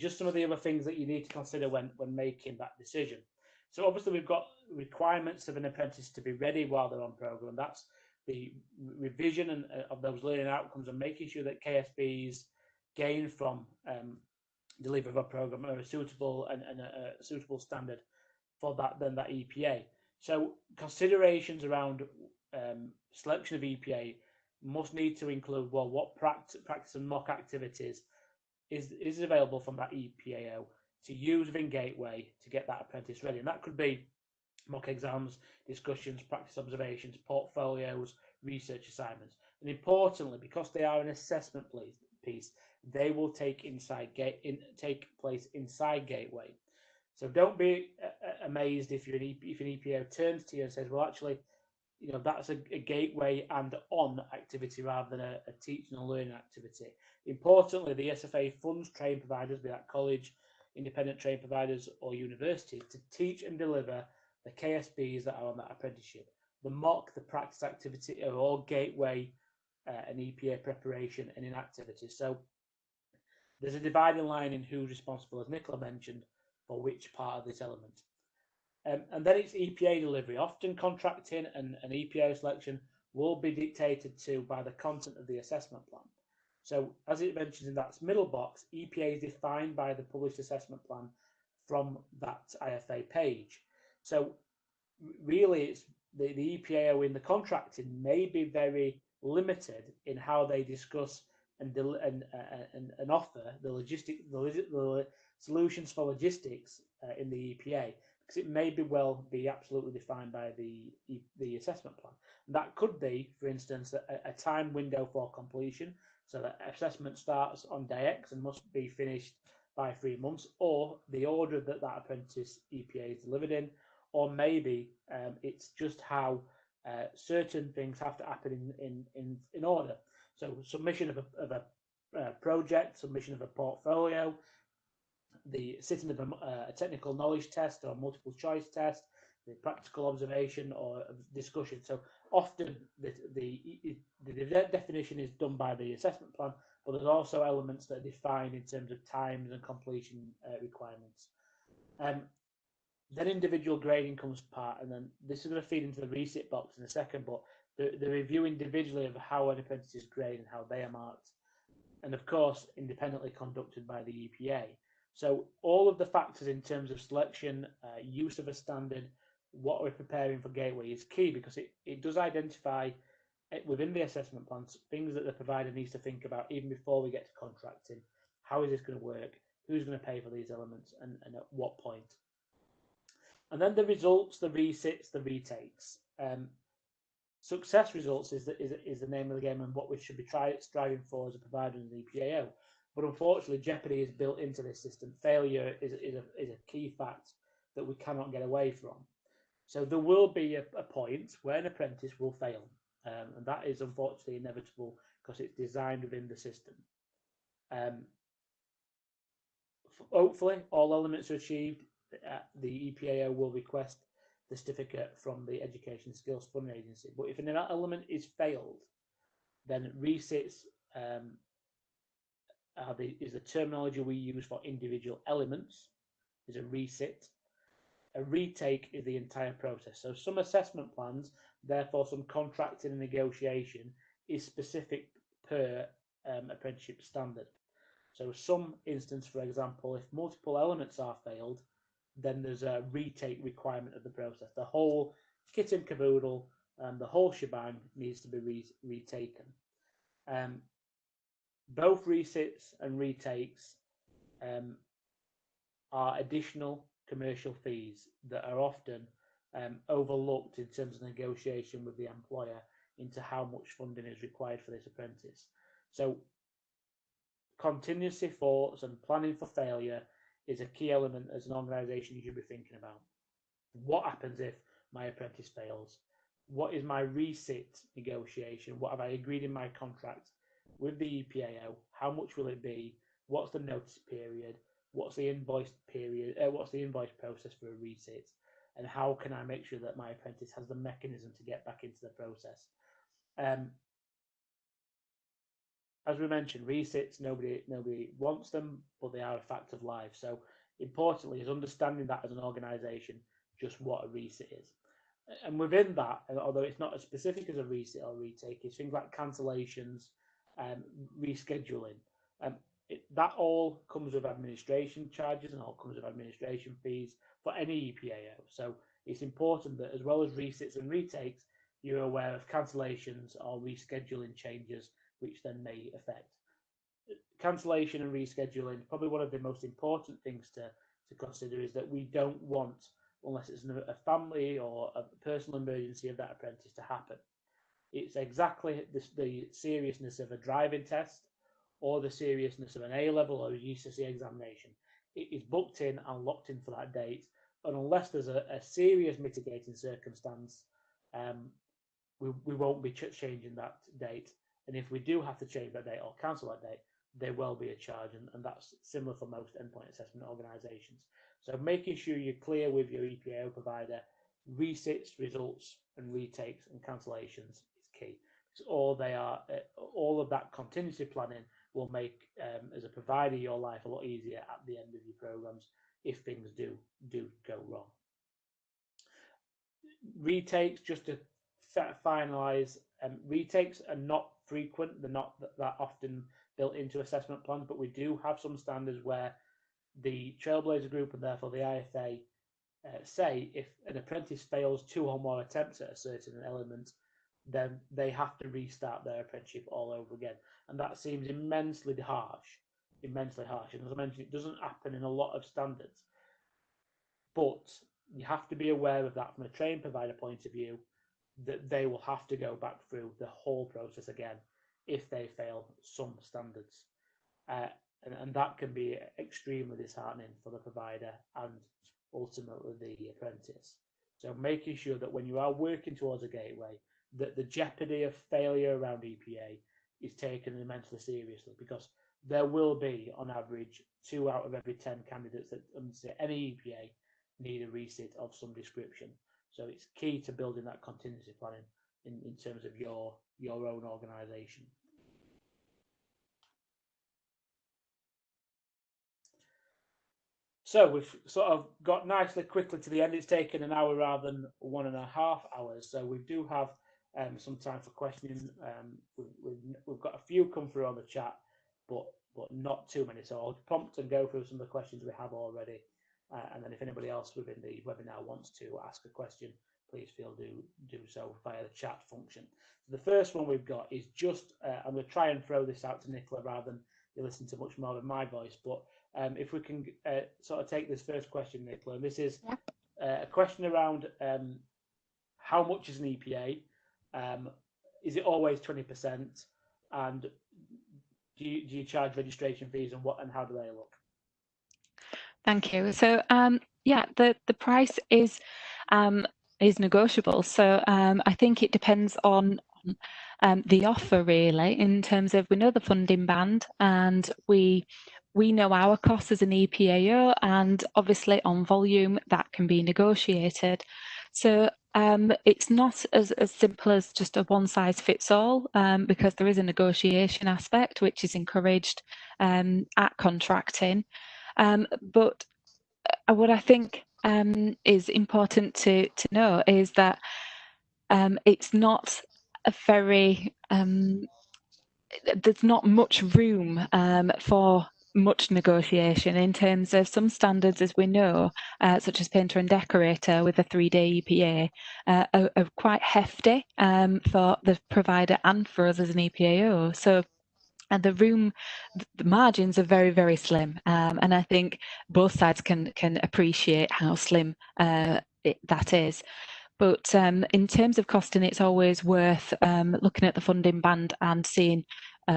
just some of the other things that you need to consider when making that decision. So obviously we've got requirements of an apprentice to be ready while they're on programme. That's the revision of those learning outcomes and making sure that KSBs gain from delivery of a programme are a suitable and a suitable standard for that EPA. So considerations around selection of EPA must need to include, well, what practice and mock activities is available from that EPAO to use within Gateway to get that apprentice ready. And that could be mock exams, discussions, practice observations, portfolios, research assignments. And importantly, because they are an assessment piece, they will take place inside Gateway. So don't be amazed if an EPAO turns to you and says, well, actually, that's a gateway and on activity rather than a teaching and learning activity. Importantly, the SFA funds training providers, be that college, independent training providers or university, to teach and deliver the KSBs that are on that apprenticeship. The mock, the practice activity are all gateway and EPA preparation and inactivity. So there's a dividing line in who's responsible, as Nicola mentioned, for which part of this element. And then it's EPA delivery. Often contracting and EPA selection will be dictated to by the content of the assessment plan. So as it mentions in that middle box, EPA is defined by the published assessment plan from that IFA page. So really it's the EPAO in the contracting may be very limited in how they discuss and offer the solutions for logistics in the EPA, because it may be absolutely defined by the assessment plan. And that could be, for instance, a time window for completion, so that assessment starts on day X and must be finished by 3 months, or the order that apprentice EPA is delivered in, or maybe it's just how certain things have to happen in order. So submission of a project, submission of a portfolio, the sitting of a technical knowledge test or multiple choice test, the practical observation or discussion. So often the definition is done by the assessment plan, but there's also elements that are defined in terms of times and completion requirements. Then individual grading comes part, and then this is going to feed into the resit box in a second, but the review individually of how an apprentice is graded and how they are marked, and of course independently conducted by the EPA. So all of the factors in terms of selection, use of a standard, what we're preparing for Gateway is key, because it does identify within the assessment plans things that the provider needs to think about even before we get to contracting. How is this going to work? Who's going to pay for these elements, and at what point? And then the results, the resits, the retakes. Success results is the name of the game and what we should be striving for as a provider in the EPAO. But unfortunately, jeopardy is built into this system. Failure is a key fact that we cannot get away from. So there will be a point where an apprentice will fail. And that is unfortunately inevitable because it's designed within the system. Hopefully, all elements are achieved. The EPAO will request the certificate from the Education Skills Funding Agency. But if an element is failed, then resits is the terminology we use for individual elements, is a resit. A retake is the entire process. So some assessment plans, therefore some contracting and negotiation is specific per apprenticeship standard. So some instance, for example, if multiple elements are failed, then there's a retake requirement of the process. The whole kit and caboodle, the whole shebang needs to be retaken. Both resits and retakes are additional commercial fees that are often overlooked in terms of negotiation with the employer into how much funding is required for this apprentice. So contingency thoughts and planning for failure is a key element as an organisation you should be thinking about. What happens if my apprentice fails? What is my resit negotiation? What have I agreed in my contract with the EPAO? How much will it be? What's the notice period? What's the invoice period? What's the invoice process for a resit? And how can I make sure that my apprentice has the mechanism to get back into the process? As we mentioned, resits, nobody wants them, but they are a fact of life. So importantly is understanding that as an organisation, just what a resit is. And within that, although it's not as specific as a resit or retake, it's things like cancellations, rescheduling. That all comes with administration charges and all comes with administration fees for any EPAO. So it's important that as well as resits and retakes, you're aware of cancellations or rescheduling changes, which then may affect. Cancellation and rescheduling, probably one of the most important things to consider is that we don't want, unless it's a family or a personal emergency of that apprentice to happen. It's exactly the seriousness of a driving test or the seriousness of an A-level or a GCSE examination. It is booked in and locked in for that date, and unless there's a serious mitigating circumstance, we won't be changing that date. And if we do have to change that date or cancel that date, there will be a charge, and that's similar for most endpoint assessment organisations. So making sure you're clear with your EPAO provider, resits, results, and retakes and cancellations is key. Because all of that contingency planning will make, as a provider, your life a lot easier at the end of your programs if things do go wrong. Retakes, just to finalise, retakes are not frequent. They're not that often built into assessment plans, but we do have some standards where the Trailblazer Group and therefore the IFA say if an apprentice fails 2 or more attempts at a certain element, then they have to restart their apprenticeship all over again. And that seems immensely harsh. And as I mentioned, it doesn't happen in a lot of standards. But you have to be aware of that from a training provider point of view, that they will have to go back through the whole process again if they fail some standards. And that can be extremely disheartening for the provider and ultimately the apprentice. So making sure that when you are working towards a gateway, that the jeopardy of failure around EPA is taken immensely seriously, because there will be, on average, 2 out of every 10 candidates that undertake any EPA need a resit of some description. So it's key to building that contingency planning in terms of your own organisation. So we've sort of got nicely quickly to the end. It's taken an hour rather than 1.5 hours. So we do have some time for questioning. We've got a few come through on the chat, but not too many. So I'll prompt and go through some of the questions we have already. And then if anybody else within the webinar wants to ask a question, please feel do so via the chat function. So the first one we've got is just, I'm going to try and throw this out to Nicola rather than you listen to much more of my voice, but if we can sort of take this first question, Nicola, and this is a question around how much is an EPA? Is it always 20%? And do you charge registration fees, and how do they look? Thank you. So yeah, the price is negotiable. So I think it depends on the offer, really, in terms of we know the funding band and we know our costs as an EPAO, and obviously on volume that can be negotiated. So it's not as simple as just a one size fits all, because there is a negotiation aspect which is encouraged at contracting. But what I think is important to know is that it's not a very there's not much room for much negotiation in terms of some standards, as we know, such as painter and decorator with a 3-day EPA, are quite hefty for the provider and for us as an EPAO. So and the margins are very, very slim. And I think both sides can appreciate how slim that is. But in terms of costing, it's always worth looking at the funding band and seeing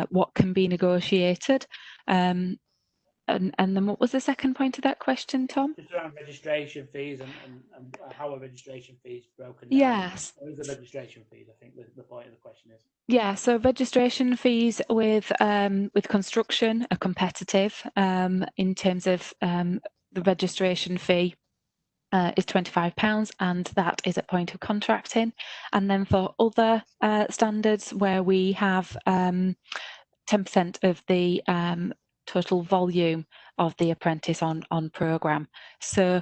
what can be negotiated. And then what was the second point of that question, Tom? Just around registration fees and how are registration fees broken down? Yes. What is the registration fees? I think the point of the question is. Yeah, so registration fees with construction are competitive in terms of the registration fee is £25, and that is at point of contracting. And then for other standards where we have 10% of the total volume of the apprentice on programme. So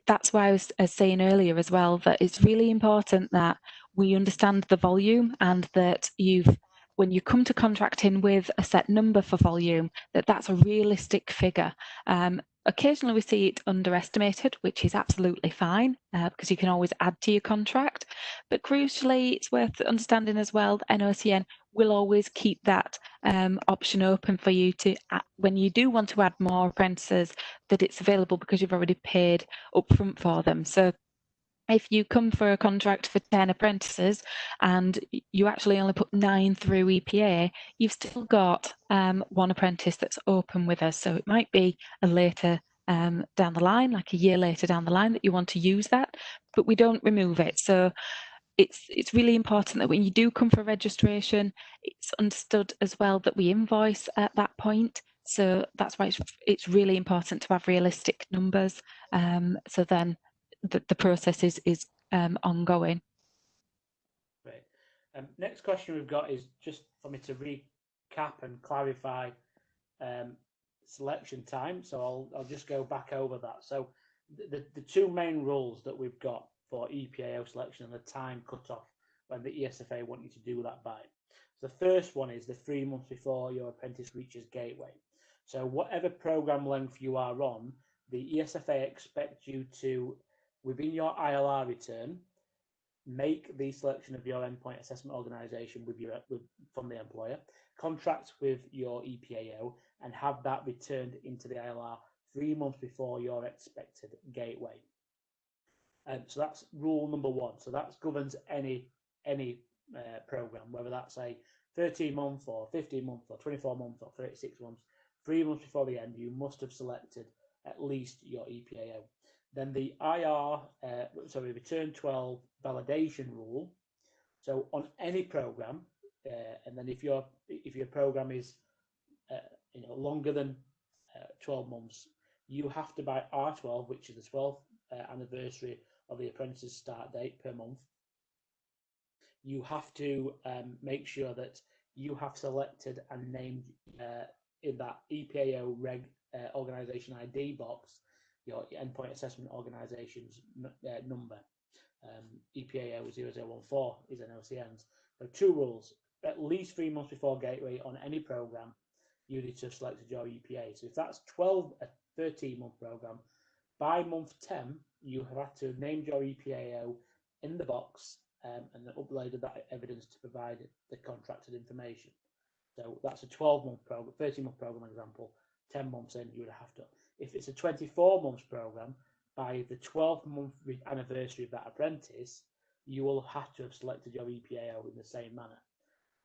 that's why I was saying earlier as well, that it's really important that we understand the volume, and that when you come to contracting with a set number for volume, that's a realistic figure. Occasionally we see it underestimated, which is absolutely fine, because you can always add to your contract. But crucially, it's worth understanding as well that NOCN will always keep that option open for you to, when you do want to add more apprentices, that it's available because you've already paid upfront for them. So if you come for a contract for 10 apprentices and you actually only put 9 through EPA, you've still got 1 apprentice that's open with us. So it might be a later down the line, like a year later down the line, that you want to use that, but we don't remove it. So it's really important that when you do come for registration, it's understood as well that we invoice at that point. So that's why it's really important to have realistic numbers. So then the process is ongoing. Great. Next question we've got is just for me to recap and clarify selection time. So I'll just go back over that. So the 2 main rules that we've got for EPAO selection and the time cutoff when the ESFA want you to do that by. So the first one is the 3 months before your apprentice reaches gateway. So whatever program length you are on, the ESFA expect you to, within your ILR return, make the selection of your endpoint assessment organisation from the employer, contract with your EPAO, and have that returned into the ILR 3 months before your expected gateway. So that's rule number 1. So that governs any program, whether that's a 13-month or 15-month or 24-month or 36 months. 3 months before the end, you must have selected at least your EPAO. Then the return 12 validation rule. So on any program, and then if your program is longer than 12 months, you have to, by R12, which is the 12th anniversary of the apprentice's start date per month, you have to make sure that you have selected and named in that EPAO reg organisation ID box your endpoint assessment organisation's number. EPAO 0014 is an NOCN's. So 2 rules: at least 3 months before gateway on any program, you need to have selected your EPA. So if that's a 13-month program, by month 10, you have had to have named your EPAO in the box and then uploaded that evidence to provide the contracted information. So that's a 12-month program, 13-month program example. 10 months in, you would have to. If it's a 24-month program, by the 12th month anniversary of that apprentice, you will have to have selected your EPAO in the same manner.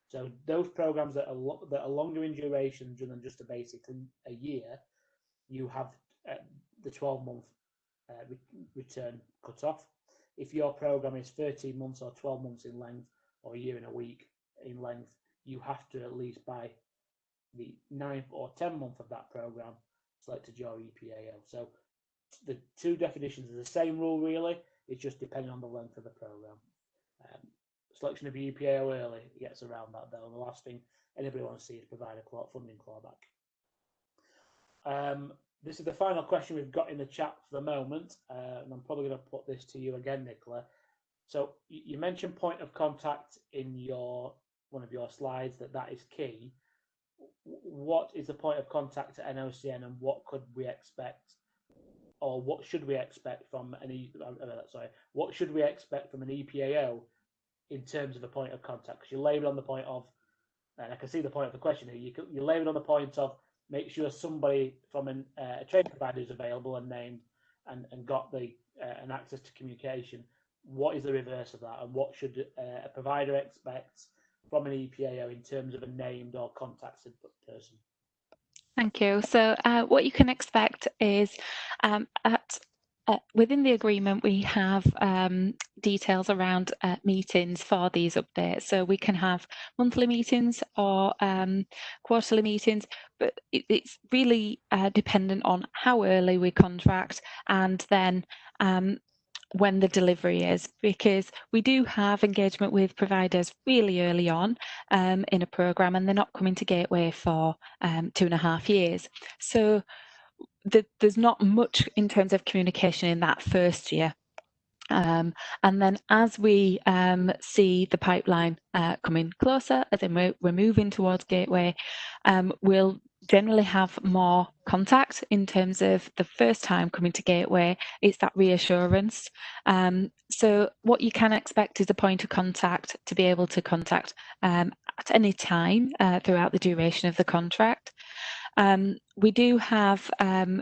So those programs that are longer in duration than just a basic a year, you have the 12-month return cut off. If your program is 13 months or 12 months in length, or a year and a week in length, you have to, at least by the 9th or 10th month of that program, selected your EPAO. So the 2 definitions are the same rule, really. It's just depending on the length of the program. Selection of your EPAO early gets around that, though. And the last thing anybody wants to see is provide a funding clawback. This is the final question we've got in the chat for the moment, and I'm probably going to put this to you again, Nicola. So you mentioned point of contact in one of your slides, that is key. What is the point of contact at NOCN, and what could we expect, or what should we expect from what should we expect from an EPAO in terms of a point of contact? Because you labelled on the point of, and I can see the point of the question here, you labelled on the point of make sure somebody from a training provider is available and named and got an access to communication. What is the reverse of that, and what should a provider expect from an EPAO in terms of a named or contacted person? Thank you. So what you can expect is within the agreement, we have details around meetings for these updates. So we can have monthly meetings or quarterly meetings, but it's really dependent on how early we contract, and then when the delivery is, because we do have engagement with providers really early on in a program, and they're not coming to gateway for 2.5 years. So there's not much in terms of communication in that first year. And then as we see the pipeline coming closer, as in we're moving towards Gateway, we'll generally have more contact in terms of the first time coming to Gateway. It's that reassurance. So what you can expect is a point of contact to be able to contact at any time throughout the duration of the contract. We do have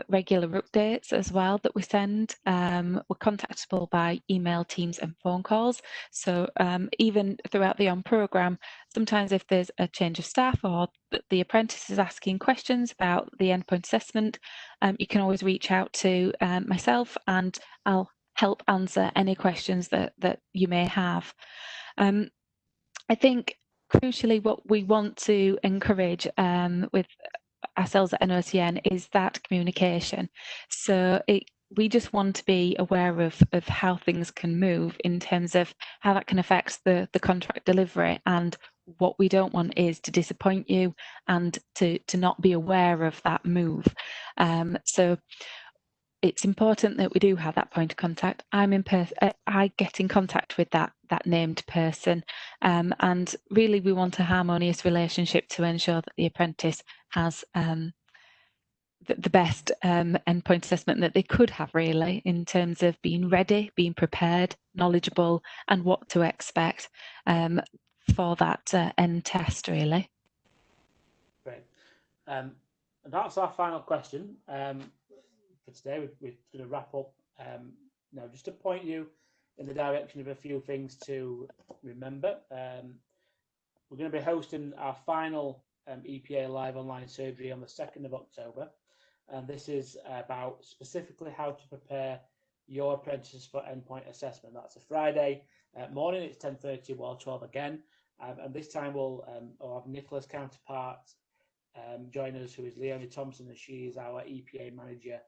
regular updates as well that we send. We're contactable by email, Teams and phone calls. So even throughout the on-programme, sometimes if there's a change of staff or the apprentice is asking questions about the endpoint assessment, you can always reach out to myself and I'll help answer any questions that you may have. I think crucially what we want to encourage with ourselves at NOCN is that communication. So we just want to be aware of how things can move in terms of how that can affect the contract delivery, and what we don't want is to disappoint you and to not be aware of that move. So it's important that we do have that point of contact. I get in contact with that named person, and really we want a harmonious relationship to ensure that the apprentice has the best endpoint assessment that they could have, really, in terms of being ready, being prepared, knowledgeable, and what to expect for that end test, really. Great. And that's our final question for today. We're going to wrap up now, just to point you in the direction of a few things to remember. We're going to be hosting our final EPA live online surgery on the 2nd of October. And this is about specifically how to prepare your apprentices for endpoint assessment. That's a Friday morning. It's 10:30 or 12 again. And this time we'll have Nicola's counterpart join us, who is Leonie Thompson, and she is our EPA manager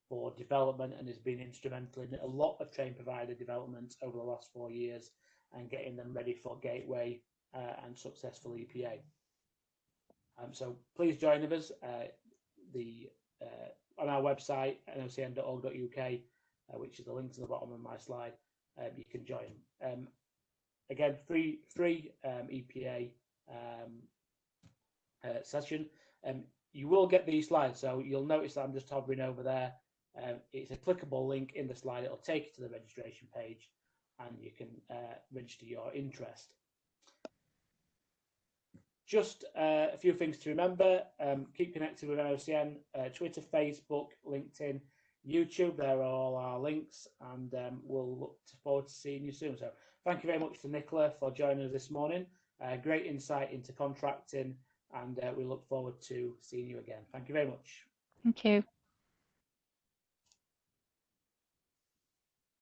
for development and has been instrumental in a lot of train provider development over the last 4 years and getting them ready for Gateway and successful EPA. So please join us. On our website, nocn.org.uk, which is the link to the bottom of my slide, you can join. Again, free EPA session. You will get these slides, so you'll notice that I'm just hovering over there. It's a clickable link in the slide. It'll take you to the registration page, and you can register your interest. Just a few things to remember. Keep connected with NOCN, Twitter, Facebook, LinkedIn, YouTube. There are all our links, and we'll look forward to seeing you soon. So thank you very much to Nicola for joining us this morning. Great insight into contracting, and we look forward to seeing you again. Thank you very much. Thank you.